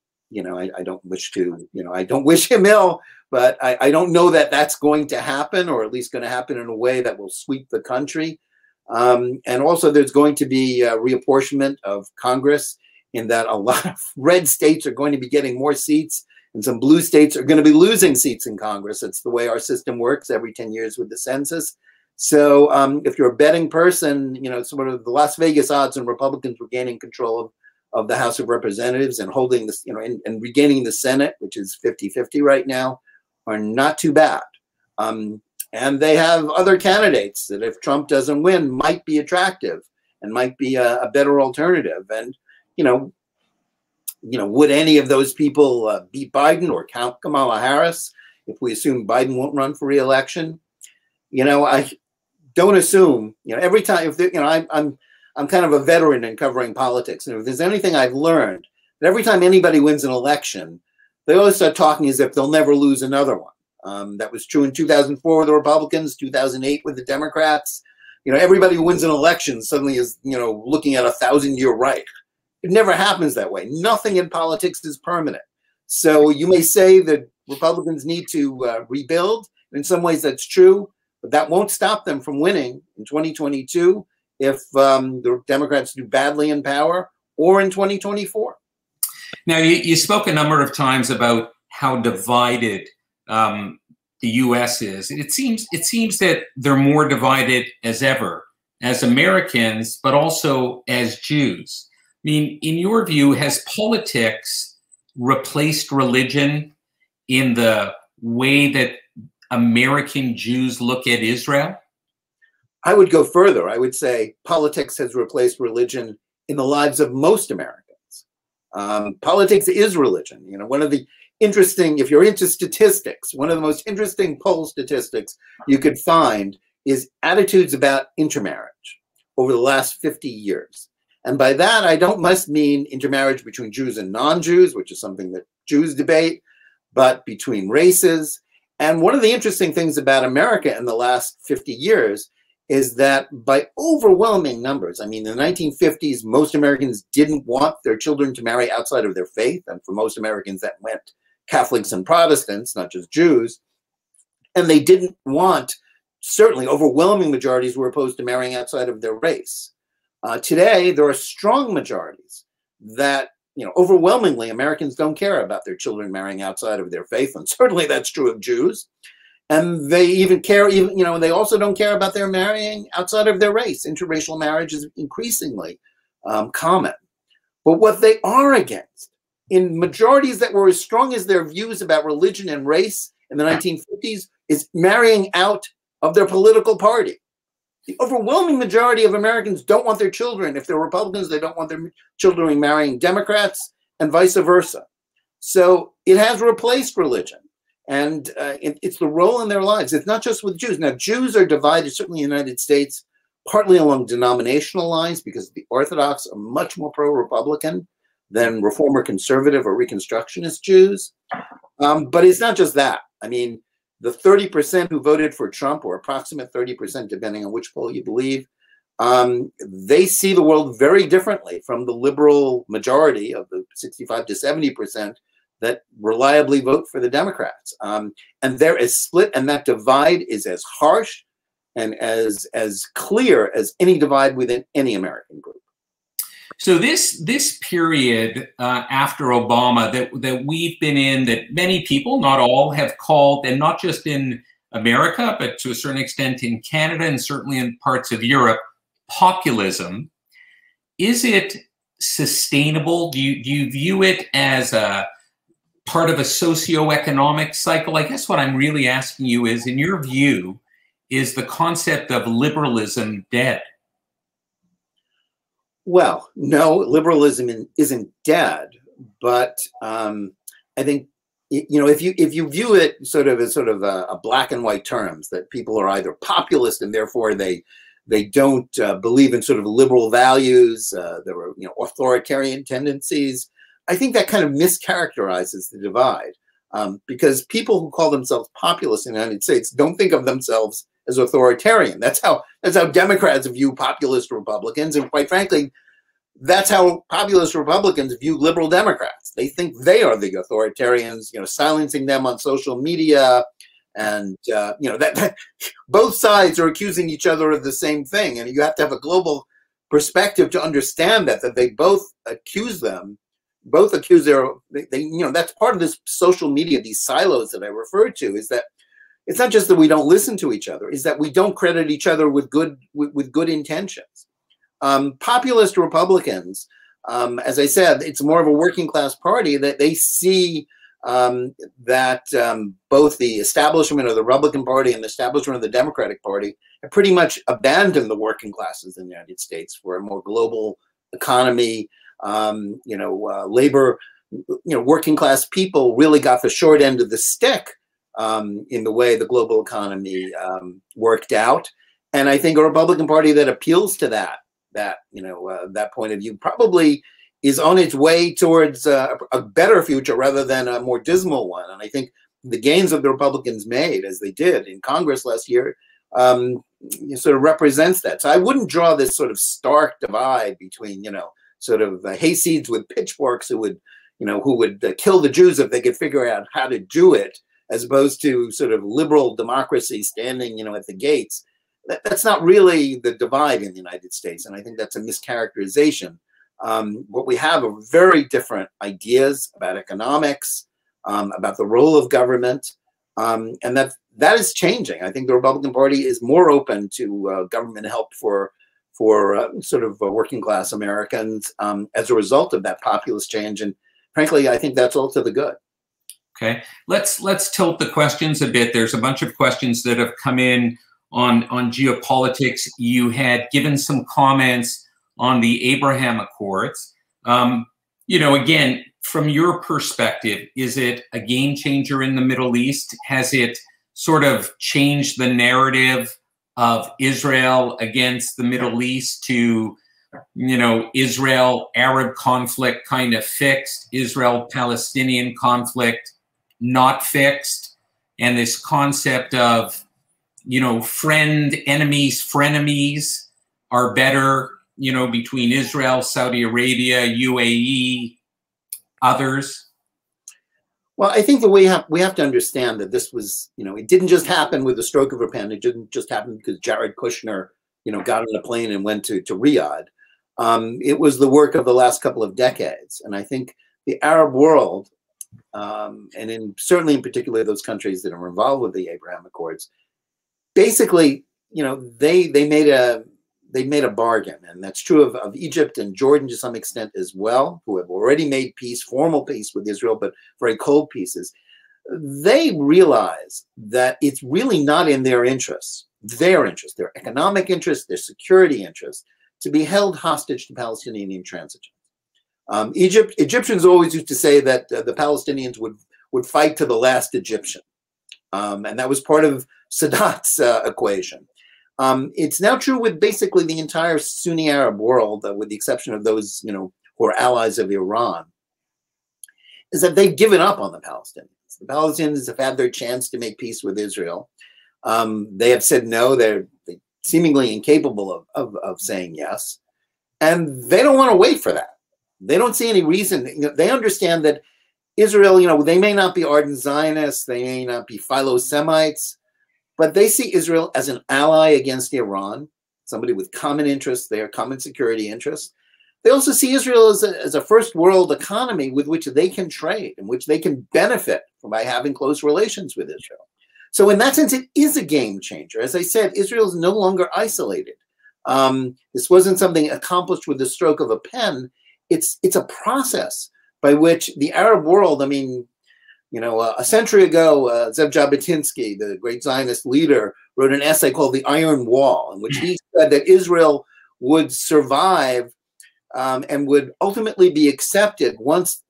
wish him ill, but I don't know that that's going to happen, or at least going to happen in a way that will sweep the country. And also there's going to be a reapportionment of Congress, in that a lot of red states are going to be getting more seats, and some blue states are going to be losing seats in Congress. It's the way our system works every 10 years with the census. So if you're a betting person, sort of the Las Vegas odds and Republicans regaining control of the House of Representatives and holding this, and regaining the Senate, which is 50-50 right now, are not too bad. And they have other candidates that, if Trump doesn't win, might be attractive and might be a better alternative. And, would any of those people beat Biden or count Kamala Harris if we assume Biden won't run for re-election? I don't assume, every time, I'm kind of a veteran in covering politics. And if there's anything I've learned, that every time anybody wins an election, they always start talking as if they'll never lose another one. That was true in 2004 with the Republicans, 2008 with the Democrats. Everybody who wins an election suddenly is, looking at a 1,000-year Reich. It never happens that way. Nothing in politics is permanent. So you may say that Republicans need to rebuild. In some ways that's true, but that won't stop them from winning in 2022 if the Democrats do badly in power, or in 2024. Now, you spoke a number of times about how divided the U.S. is. It seems that they're more divided as ever, as Americans, but also as Jews. I mean, in your view, has politics replaced religion in the way that American Jews look at Israel? I would go further. I would say politics has replaced religion in the lives of most Americans. Politics is religion. One of the interesting, if you're into statistics, one of the most interesting poll statistics you could find is attitudes about intermarriage over the last 50 years. And by that, I don't must mean intermarriage between Jews and non-Jews, which is something that Jews debate, but between races. And one of the interesting things about America in the last 50 years is that by overwhelming numbers, in the 1950s, most Americans didn't want their children to marry outside of their faith. And for most Americans, that meant Catholics and Protestants, not just Jews. And they didn't want, certainly overwhelming majorities were opposed to marrying outside of their race. Today, there are strong majorities that, overwhelmingly Americans don't care about their children marrying outside of their faith. And certainly that's true of Jews. And they even care, they also don't care about their marrying outside of their race. Interracial marriage is increasingly common. But what they are against, in majorities that were as strong as their views about religion and race in the 1950s, is marrying out of their political party. The overwhelming majority of Americans don't want their children. If they're Republicans, they don't want their children marrying Democrats. and vice versa. So it has replaced religion, and it's the role in their lives. It's not just with Jews. Now, Jews are divided, certainly in the United States, partly along denominational lines, because the Orthodox are much more pro-Republican than Reformer conservative or Reconstructionist Jews. But it's not just that. I mean, the 30% who voted for Trump, or approximate 30%, depending on which poll you believe, they see the world very differently from the liberal majority of the 65 to 70% that reliably vote for the Democrats. And there is split, and that divide is as harsh and as clear as any divide within any American group. So this period after Obama that we've been in, that many people, not all, have called, and not just in America, but to a certain extent in Canada and certainly in parts of Europe, populism. Is it sustainable? Do you view it as a part of a socioeconomic cycle? I guess what I'm really asking you is, in your view, is the concept of liberalism dead? Well, no, liberalism isn't dead, but I think, you know, if you view it sort of as a black and white terms, that people are either populist and therefore they don't believe in sort of liberal values, there are, you know, authoritarian tendencies. I think that kind of mischaracterizes the divide, because people who call themselves populist in the United States don't think of themselves as authoritarian. That's how Democrats view populist Republicans, and quite frankly, that's how populist Republicans view liberal Democrats. They think they are the authoritarians, you know, silencing them on social media, and you know, that both sides are accusing each other of the same thing, and you have to have a global perspective to understand that they both accuse them. Both accuse you know, that's part of this social media, these silos that I referred to, is that it's not just that we don't listen to each other, is that we don't credit each other with good intentions. Populist Republicans, as I said, it's more of a working class party, that they see that both the establishment of the Republican Party and the establishment of the Democratic Party have pretty much abandoned the working classes in the United States for a more global economy. You know, labor, you know, working class people really got the short end of the stick in the way the global economy worked out. And I think a Republican Party that appeals to that you know, that point of view probably is on its way towards a better future rather than a more dismal one. And I think the gains that the Republicans made, as they did in Congress last year, sort of represents that. So I wouldn't draw this sort of stark divide between, you know, sort of hayseeds with pitchforks who would kill the Jews if they could figure out how to do it, as opposed to sort of liberal democracy standing, you know, at the gates. That's not really the divide in the United States, and I think that's a mischaracterization. What we have are very different ideas about economics, about the role of government, and that is changing. I think the Republican Party is more open to government help for sort of working class Americans as a result of that populist change. And frankly, I think that's all to the good. Okay, let's tilt the questions a bit. There's a bunch of questions that have come in on geopolitics. You had given some comments on the Abraham Accords. You know, again, from your perspective, is it a game changer in the Middle East? Has it sort of changed the narrative of Israel against the Middle East to, you know, Israel-Arab conflict kind of fixed, Israel-Palestinian conflict not fixed, and this concept of, you know, friend, enemies, frenemies are better, you know, between Israel, Saudi Arabia, UAE, others? Well, I think we have to understand that this was, you know, it didn't just happen with the stroke of a pen. It didn't just happen because Jared Kushner, you know, got on a plane and went to Riyadh. It was the work of the last couple of decades. And I think the Arab world, and certainly in particular those countries that are involved with the Abraham Accords, basically, you know, they made a bargain, and that's true of Egypt and Jordan to some extent as well, who have already made peace, formal peace with Israel, but very cold pieces. They realize that it's really not in their interests, their economic interests, their security interests, to be held hostage to Palestinian intransigence. Egyptians always used to say that the Palestinians would fight to the last Egyptian. And that was part of Sadat's equation. It's now true with basically the entire Sunni Arab world, with the exception of those, who are allies of Iran, is that they've given up on the Palestinians. The Palestinians have had their chance to make peace with Israel. They have said no. They're seemingly incapable of saying yes. And they don't want to wait for that. They don't see any reason. They understand that Israel, they may not be ardent Zionists, they may not be Philo-Semites, but they see Israel as an ally against Iran, somebody with common interests there, common security interests. They also see Israel as a first world economy with which they can trade and which they can benefit from by having close relations with Israel. So in that sense, it is a game changer. As I said, Israel is no longer isolated. This wasn't something accomplished with the stroke of a pen. It's a process by which the Arab world, a century ago, Zev Jabotinsky, the great Zionist leader, wrote an essay called The Iron Wall, in which he said that Israel would survive and would ultimately be accepted once,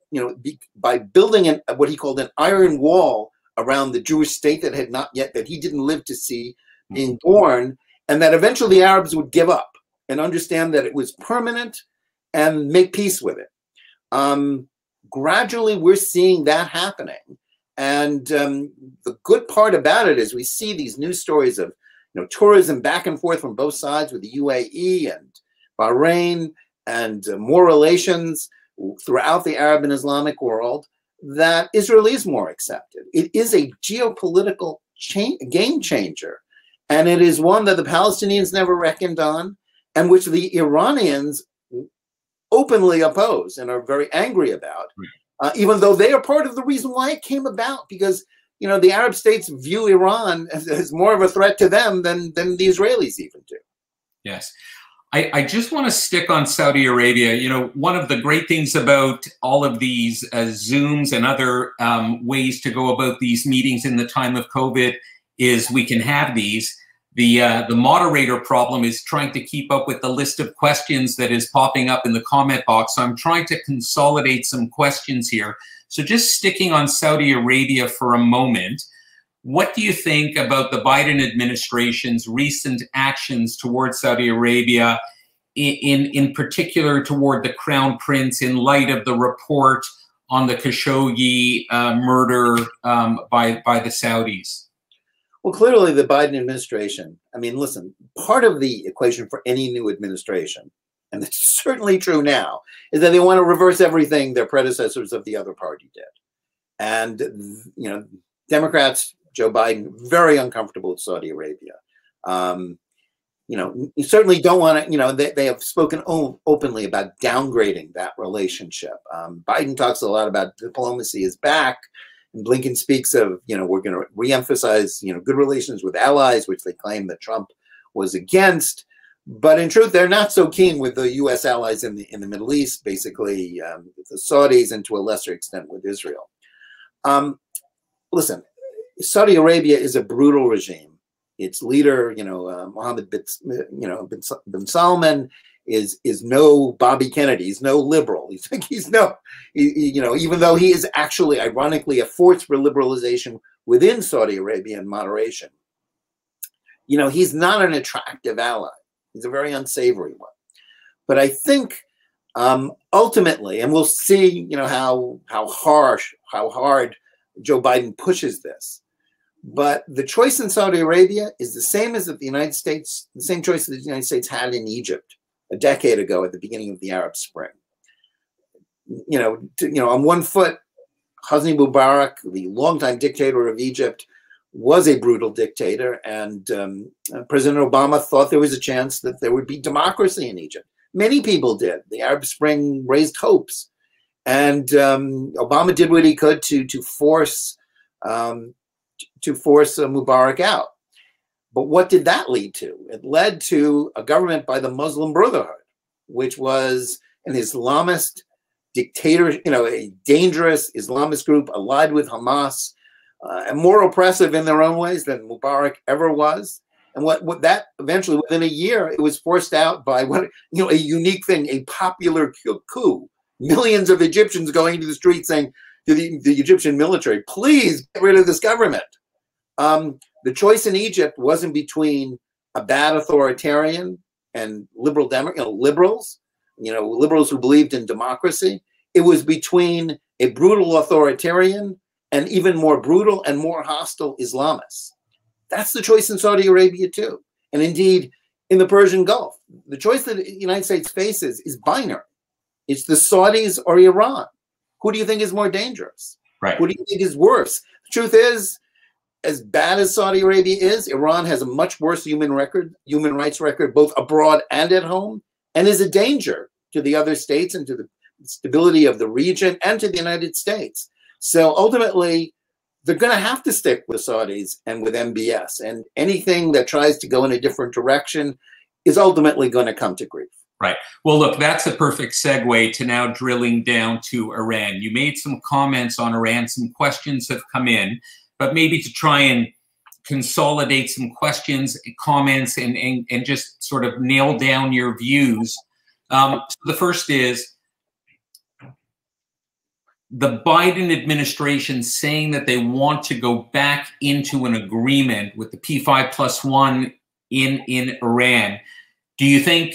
by building what he called an iron wall around the Jewish state that he didn't live to see being born, and that eventually the Arabs would give up and understand that it was permanent and make peace with it. Gradually, we're seeing that happening. And the good part about it is we see these news stories of tourism back and forth from both sides with the UAE and Bahrain, and more relations throughout the Arab and Islamic world, that Israel is more accepted. It is a geopolitical game changer. And it is one that the Palestinians never reckoned on, and which the Iranians openly oppose and are very angry about, even though they are part of the reason why it came about, because the Arab states view Iran as more of a threat to them than the Israelis even do. Yes. I just want to stick on Saudi Arabia. One of the great things about all of these Zooms and other ways to go about these meetings in the time of COVID is we can have these. The moderator problem is trying to keep up with the list of questions that is popping up in the comment box. So I'm trying to consolidate some questions here. So just sticking on Saudi Arabia for a moment, what do you think about the Biden administration's recent actions towards Saudi Arabia, in particular toward the Crown Prince, in light of the report on the Khashoggi murder by the Saudis? Well, clearly the Biden administration, listen, part of the equation for any new administration, and it's certainly true now, is that they want to reverse everything their predecessors of the other party did. And, Democrats, Joe Biden, very uncomfortable with Saudi Arabia. You certainly don't want to, they have spoken openly about downgrading that relationship. Biden talks a lot about diplomacy is back. And Blinken speaks of, we're going to reemphasize, good relations with allies, which they claim that Trump was against. But in truth, they're not so keen with the U.S. allies in the Middle East, basically the Saudis, and to a lesser extent with Israel. Listen, Saudi Arabia is a brutal regime. Its leader, Mohammed bin Salman, is no Bobby Kennedy. He's no liberal. Even though he is actually, ironically, a force for liberalization within Saudi Arabia and moderation. He's not an attractive ally. He's a very unsavory one. But I think ultimately, and we'll see, how hard Joe Biden pushes this. But the choice in Saudi Arabia is the same as the United States, the same choice that the United States had in Egypt a decade ago at the beginning of the Arab Spring. On one foot, Hosni Mubarak, the longtime dictator of Egypt, was a brutal dictator, and President Obama thought there was a chance that there would be democracy in Egypt. Many people did. The Arab Spring raised hopes, and Obama did what he could to force Mubarak out. But what did that lead to? It led to a government by the Muslim Brotherhood, which was an Islamist dictator, a dangerous Islamist group allied with Hamas, and more oppressive in their own ways than Mubarak ever was. And what that eventually, within a year, it was forced out by a unique thing, a popular coup. millions of Egyptians going into the street saying to the Egyptian military, please get rid of this government. The choice in Egypt wasn't between a bad authoritarian and liberals, liberals who believed in democracy. It was between a brutal authoritarian and even more brutal and more hostile Islamists. That's the choice in Saudi Arabia too. And indeed, in the Persian Gulf, the choice that the United States faces is binary. It's the Saudis or Iran. Who do you think is more dangerous? Right. Who do you think is worse? The truth is, as bad as Saudi Arabia is, Iran has a much worse human rights record, both abroad and at home, and is a danger to the other states and to the stability of the region and to the United States. So ultimately, they're going to have to stick with Saudis and with MBS, and anything that tries to go in a different direction is ultimately going to come to grief. Right. Well, look, that's a perfect segue to now drilling down to Iran. You made some comments on Iran. Some questions have come in, but maybe to try and consolidate some questions, comments, and just sort of nail down your views. So the first is the Biden administration saying that they want to go back into an agreement with the P5+1 in Iran. Do you think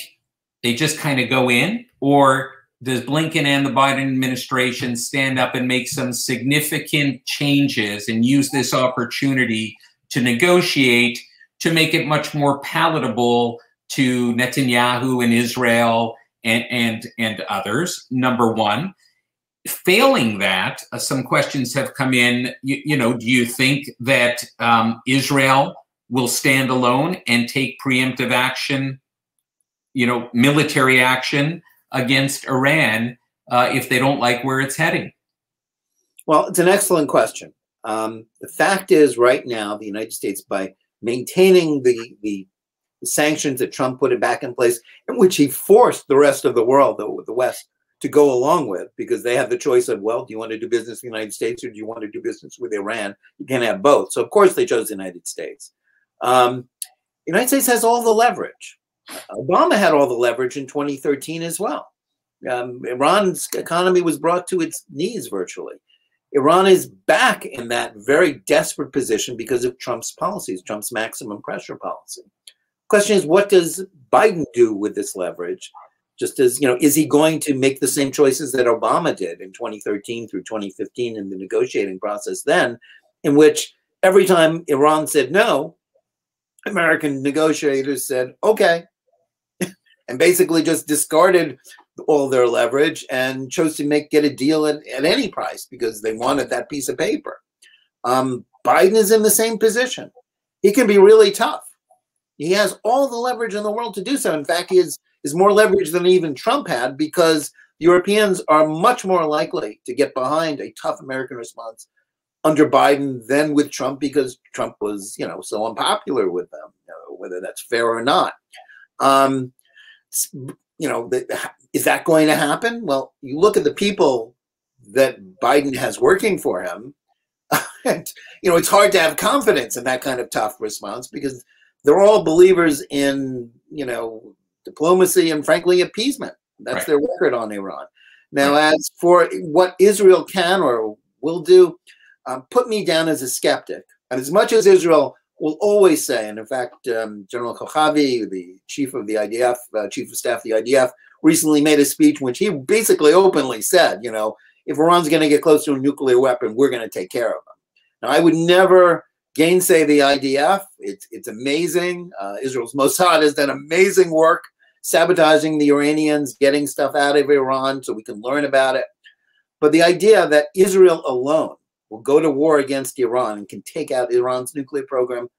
they just kind of go in, or does Blinken and the Biden administration stand up and make some significant changes and use this opportunity to negotiate to make it much more palatable to Netanyahu and Israel and others? Number one. Failing that, some questions have come in. You know, do you think that Israel will stand alone and take preemptive action, military action against Iran if they don't like where it's heading? Well, it's an excellent question. The fact is, right now, the United States, by maintaining the sanctions that Trump put back in place, in which he forced the rest of the world, the West, to go along with, because they have the choice of, well, do you want to do business in the United States or do you want to do business with Iran? You can't have both. So of course they chose the United States. The United States has all the leverage. Obama had all the leverage in 2013 as well. Iran's economy was brought to its knees virtually. Iran is back in that very desperate position because of Trump's policies, Trump's maximum pressure policy. Question is, what does Biden do with this leverage? Just as, is he going to make the same choices that Obama did in 2013 through 2015 in the negotiating process then, in which every time Iran said no, American negotiators said, okay, and basically just discarded all their leverage and chose to get a deal at any price because they wanted that piece of paper. Biden is in the same position. He can be really tough. He has all the leverage in the world to do so. In fact, he is more leverage than even Trump had, because Europeans are much more likely to get behind a tough American response under Biden than with Trump, because Trump was, so unpopular with them, whether that's fair or not. Is that going to happen? Well, you look at the people that Biden has working for him, and, it's hard to have confidence in that kind of tough response, because they're all believers in, diplomacy and, frankly, appeasement. That's right. Their record on Iran. Now, as for what Israel can or will do, put me down as a skeptic. And as much as Israel will always say, and in fact, General Kochavi, the chief of the IDF, chief of staff of the IDF, recently made a speech in which he basically openly said, if Iran's going to get close to a nuclear weapon, we're going to take care of them. Now, I would never gainsay the IDF. It's amazing. Israel's Mossad has done amazing work sabotaging the Iranians, getting stuff out of Iran so we can learn about it. But the idea that Israel alone will go to war against Iran and can take out Iran's nuclear program,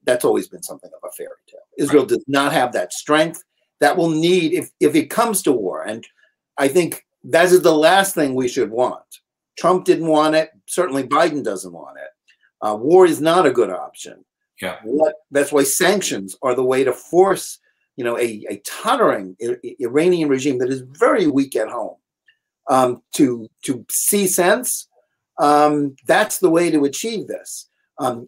that's always been something of a fairy tale. Israel does not have that strength that will need if it comes to war. And I think that is the last thing we should want. Trump didn't want it. Certainly Biden doesn't want it. War is not a good option. Yeah. That's why sanctions are the way to force, a tottering Iranian regime that is very weak at home to see sense. That's the way to achieve this.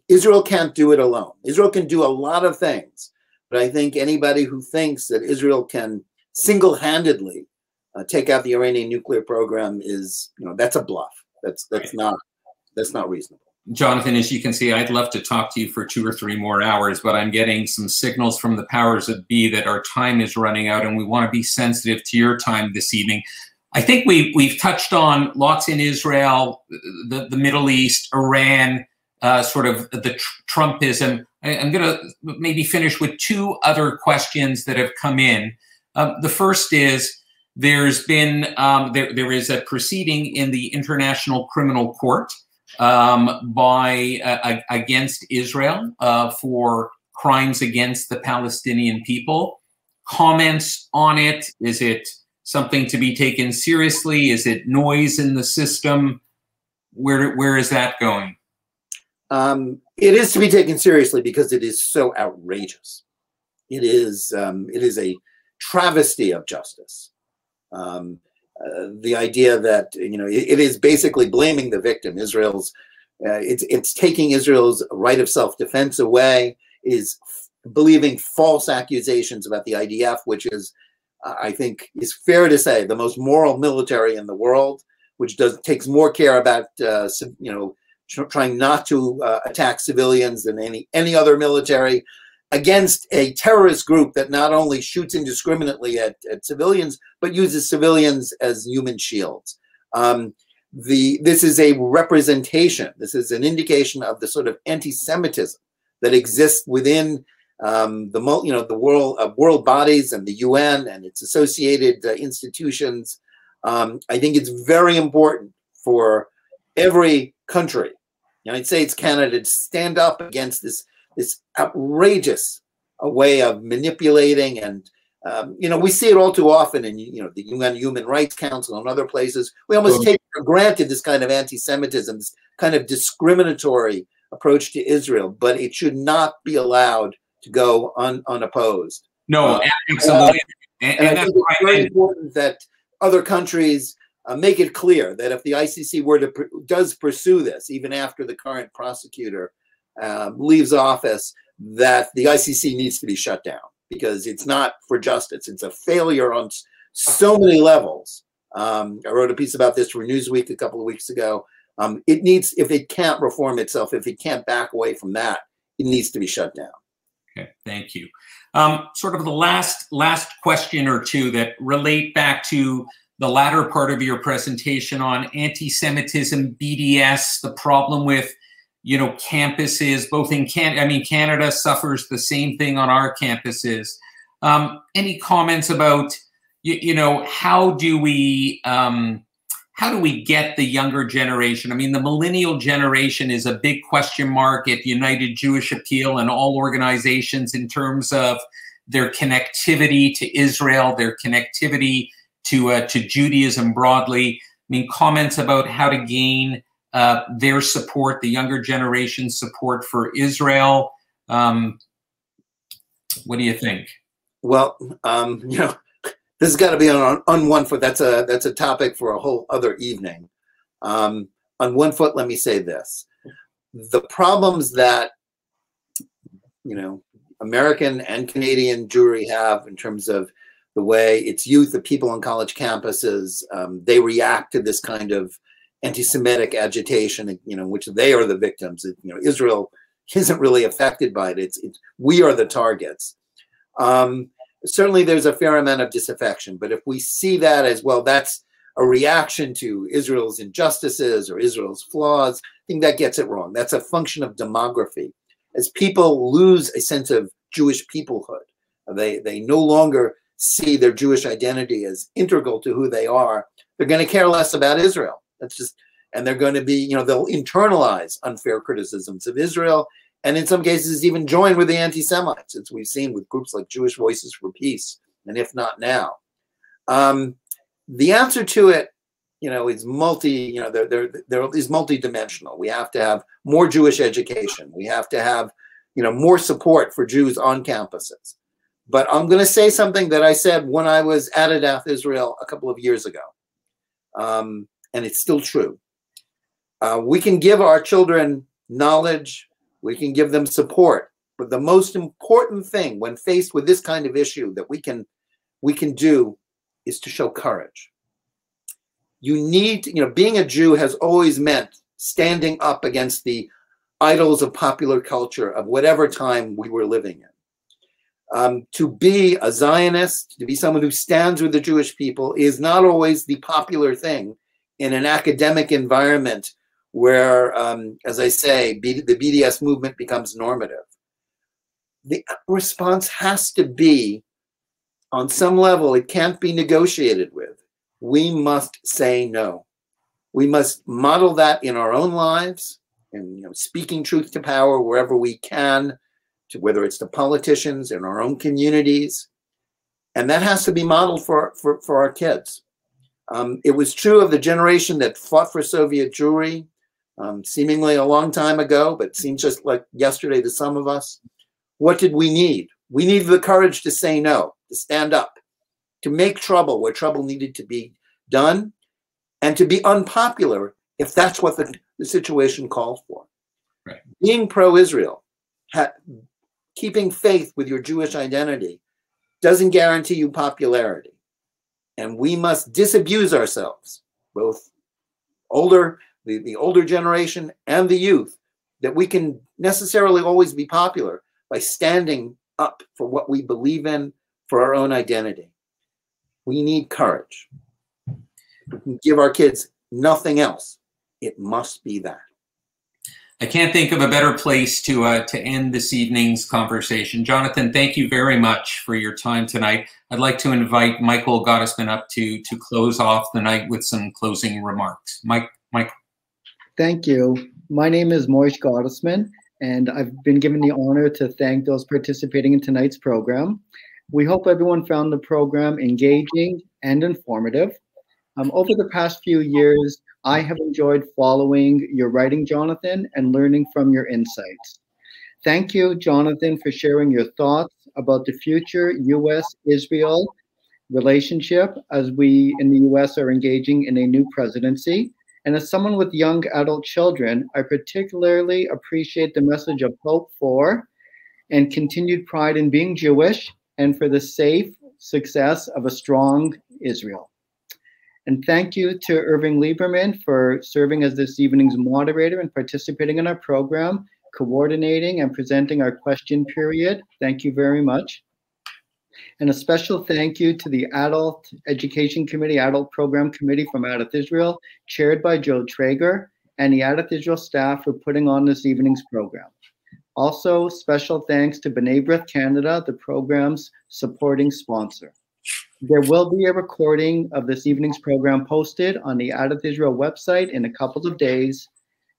Israel can't do it alone. Israel can do a lot of things, but I think anybody who thinks that Israel can single-handedly take out the Iranian nuclear program is, that's a bluff. That's not reasonable. Jonathan, as you can see, I'd love to talk to you for 2 or 3 more hours, but I'm getting some signals from the powers that be that our time is running out, and we want to be sensitive to your time this evening. I think we've touched on lots in Israel, the Middle East, Iran, sort of the Trumpism. I'm going to maybe finish with 2 other questions that have come in. The first is, there's been there is a proceeding in the International Criminal Court against Israel for crimes against the Palestinian people. Comments on it? Is it something to be taken seriously? Is it noise in the system? Where is that going? It is to be taken seriously because it is so outrageous. It is a travesty of justice. The idea that, it is basically blaming the victim. It's taking Israel's right of self-defense away, is believing false accusations about the IDF, which is, I think, is fair to say, the most moral military in the world, which takes more care about, trying not to attack civilians than any other military, against a terrorist group that not only shoots indiscriminately at civilians, but uses civilians as human shields. This is a representation. This is an indication of the sort of anti-Semitism that exists within the world bodies and the UN and its associated institutions. I think it's very important for every country, United States, Canada, to stand up against this outrageous way of manipulating, and we see it all too often in the UN Human Rights Council and other places. We almost take for granted this kind of anti-Semitism, this kind of discriminatory approach to Israel, but it should not be allowed to go unopposed. No, absolutely. And I think it's very important that other countries make it clear that if the ICC does pursue this, even after the current prosecutor leaves office, that the ICC needs to be shut down, because it's not for justice. It's a failure on so many levels. I wrote a piece about this for Newsweek a couple of weeks ago. It needs, if it can't reform itself, if it can't back away from that, it needs to be shut down. Okay, thank you. Sort of the last question or 2 that relate back to the latter part of your presentation on anti-Semitism, BDS, the problem with campuses, both in Canada. Canada suffers the same thing on our campuses. Any comments about, how do we get the younger generation? The millennial generation is a big question mark at United Jewish Appeal and all organizations in terms of their connectivity to Israel, their connectivity to Judaism broadly. Comments about how to gain their support, the younger generation's support for Israel. What do you think? Well, this has got to be on one foot. That's a topic for a whole other evening. On one foot, let me say this: the problems that American and Canadian Jewry have in terms of the way its youth, the people on college campuses, they react to this kind of anti-Semitic agitation, which they are the victims. Israel isn't really affected by it. We are the targets. Certainly there's a fair amount of disaffection, but if we see that as, well, that's a reaction to Israel's injustices or Israel's flaws, I think that gets it wrong. That's a function of demography. As people lose a sense of Jewish peoplehood, they no longer see their Jewish identity as integral to who they are, they're going to care less about Israel. And they're going to be, they'll internalize unfair criticisms of Israel, and in some cases even join with the anti-Semites, as we've seen with groups like Jewish Voices for Peace, and if not now. The answer to it, is multidimensional. We have to have more Jewish education. We have to have, more support for Jews on campuses. But I'm going to say something that I said when I was at Adath, Israel, a couple of years ago. And it's still true. We can give our children knowledge, we can give them support, but the most important thing when faced with this kind of issue that we can do is to show courage. You need, being a Jew has always meant standing up against the idols of popular culture of whatever time we were living in. To be a Zionist, to be someone who stands with the Jewish people, is not always the popular thing in an academic environment where, as I say, the BDS movement becomes normative. The response has to be, on some level, it can't be negotiated with. We must say no. We must model that in our own lives, and speaking truth to power wherever we can, to whether it's to politicians in our own communities, and that has to be modeled for our kids. It was true of the generation that fought for Soviet Jewry, seemingly a long time ago, but seems just like yesterday to some of us. What did we need? We needed the courage to say no, to stand up, to make trouble where trouble needed to be done, and to be unpopular if that's what the situation calls for. Right. Being pro-Israel, keeping faith with your Jewish identity, doesn't guarantee you popularity. And we must disabuse ourselves, both the older generation and the youth, that we can necessarily always be popular by standing up for what we believe in, for our own identity. We need courage. We can give our kids nothing else. It must be that. I can't think of a better place to end this evening's conversation. Jonathan, thank you very much for your time tonight. I'd like to invite Michael Gottesman up to close off the night with some closing remarks. Mike. Thank you. My name is Moish Gottesman, and I've been given the honor to thank those participating in tonight's program. We hope everyone found the program engaging and informative. Over the past few years, I have enjoyed following your writing, Jonathan, and learning from your insights. Thank you, Jonathan, for sharing your thoughts about the future U.S.-Israel relationship as we in the U.S. are engaging in a new presidency. And as someone with young adult children, I particularly appreciate the message of hope for and continued pride in being Jewish and for the safe success of a strong Israel. And thank you to Irving Lieberman for serving as this evening's moderator and participating in our program, coordinating and presenting our question period. Thank you very much. And a special thank you to the Adult Education Committee, Adult Program Committee from Adath Israel, chaired by Joe Traeger, and the Adath Israel staff for putting on this evening's program. Also, special thanks to B'nai B'rith Canada, the program's supporting sponsor. There will be a recording of this evening's program posted on the Adath Israel website in a couple of days.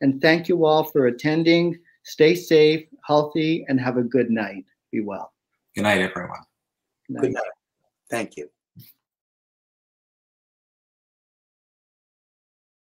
And thank you all for attending. Stay safe, healthy, and have a good night. Be well. Good night, everyone. Good night. Thank you.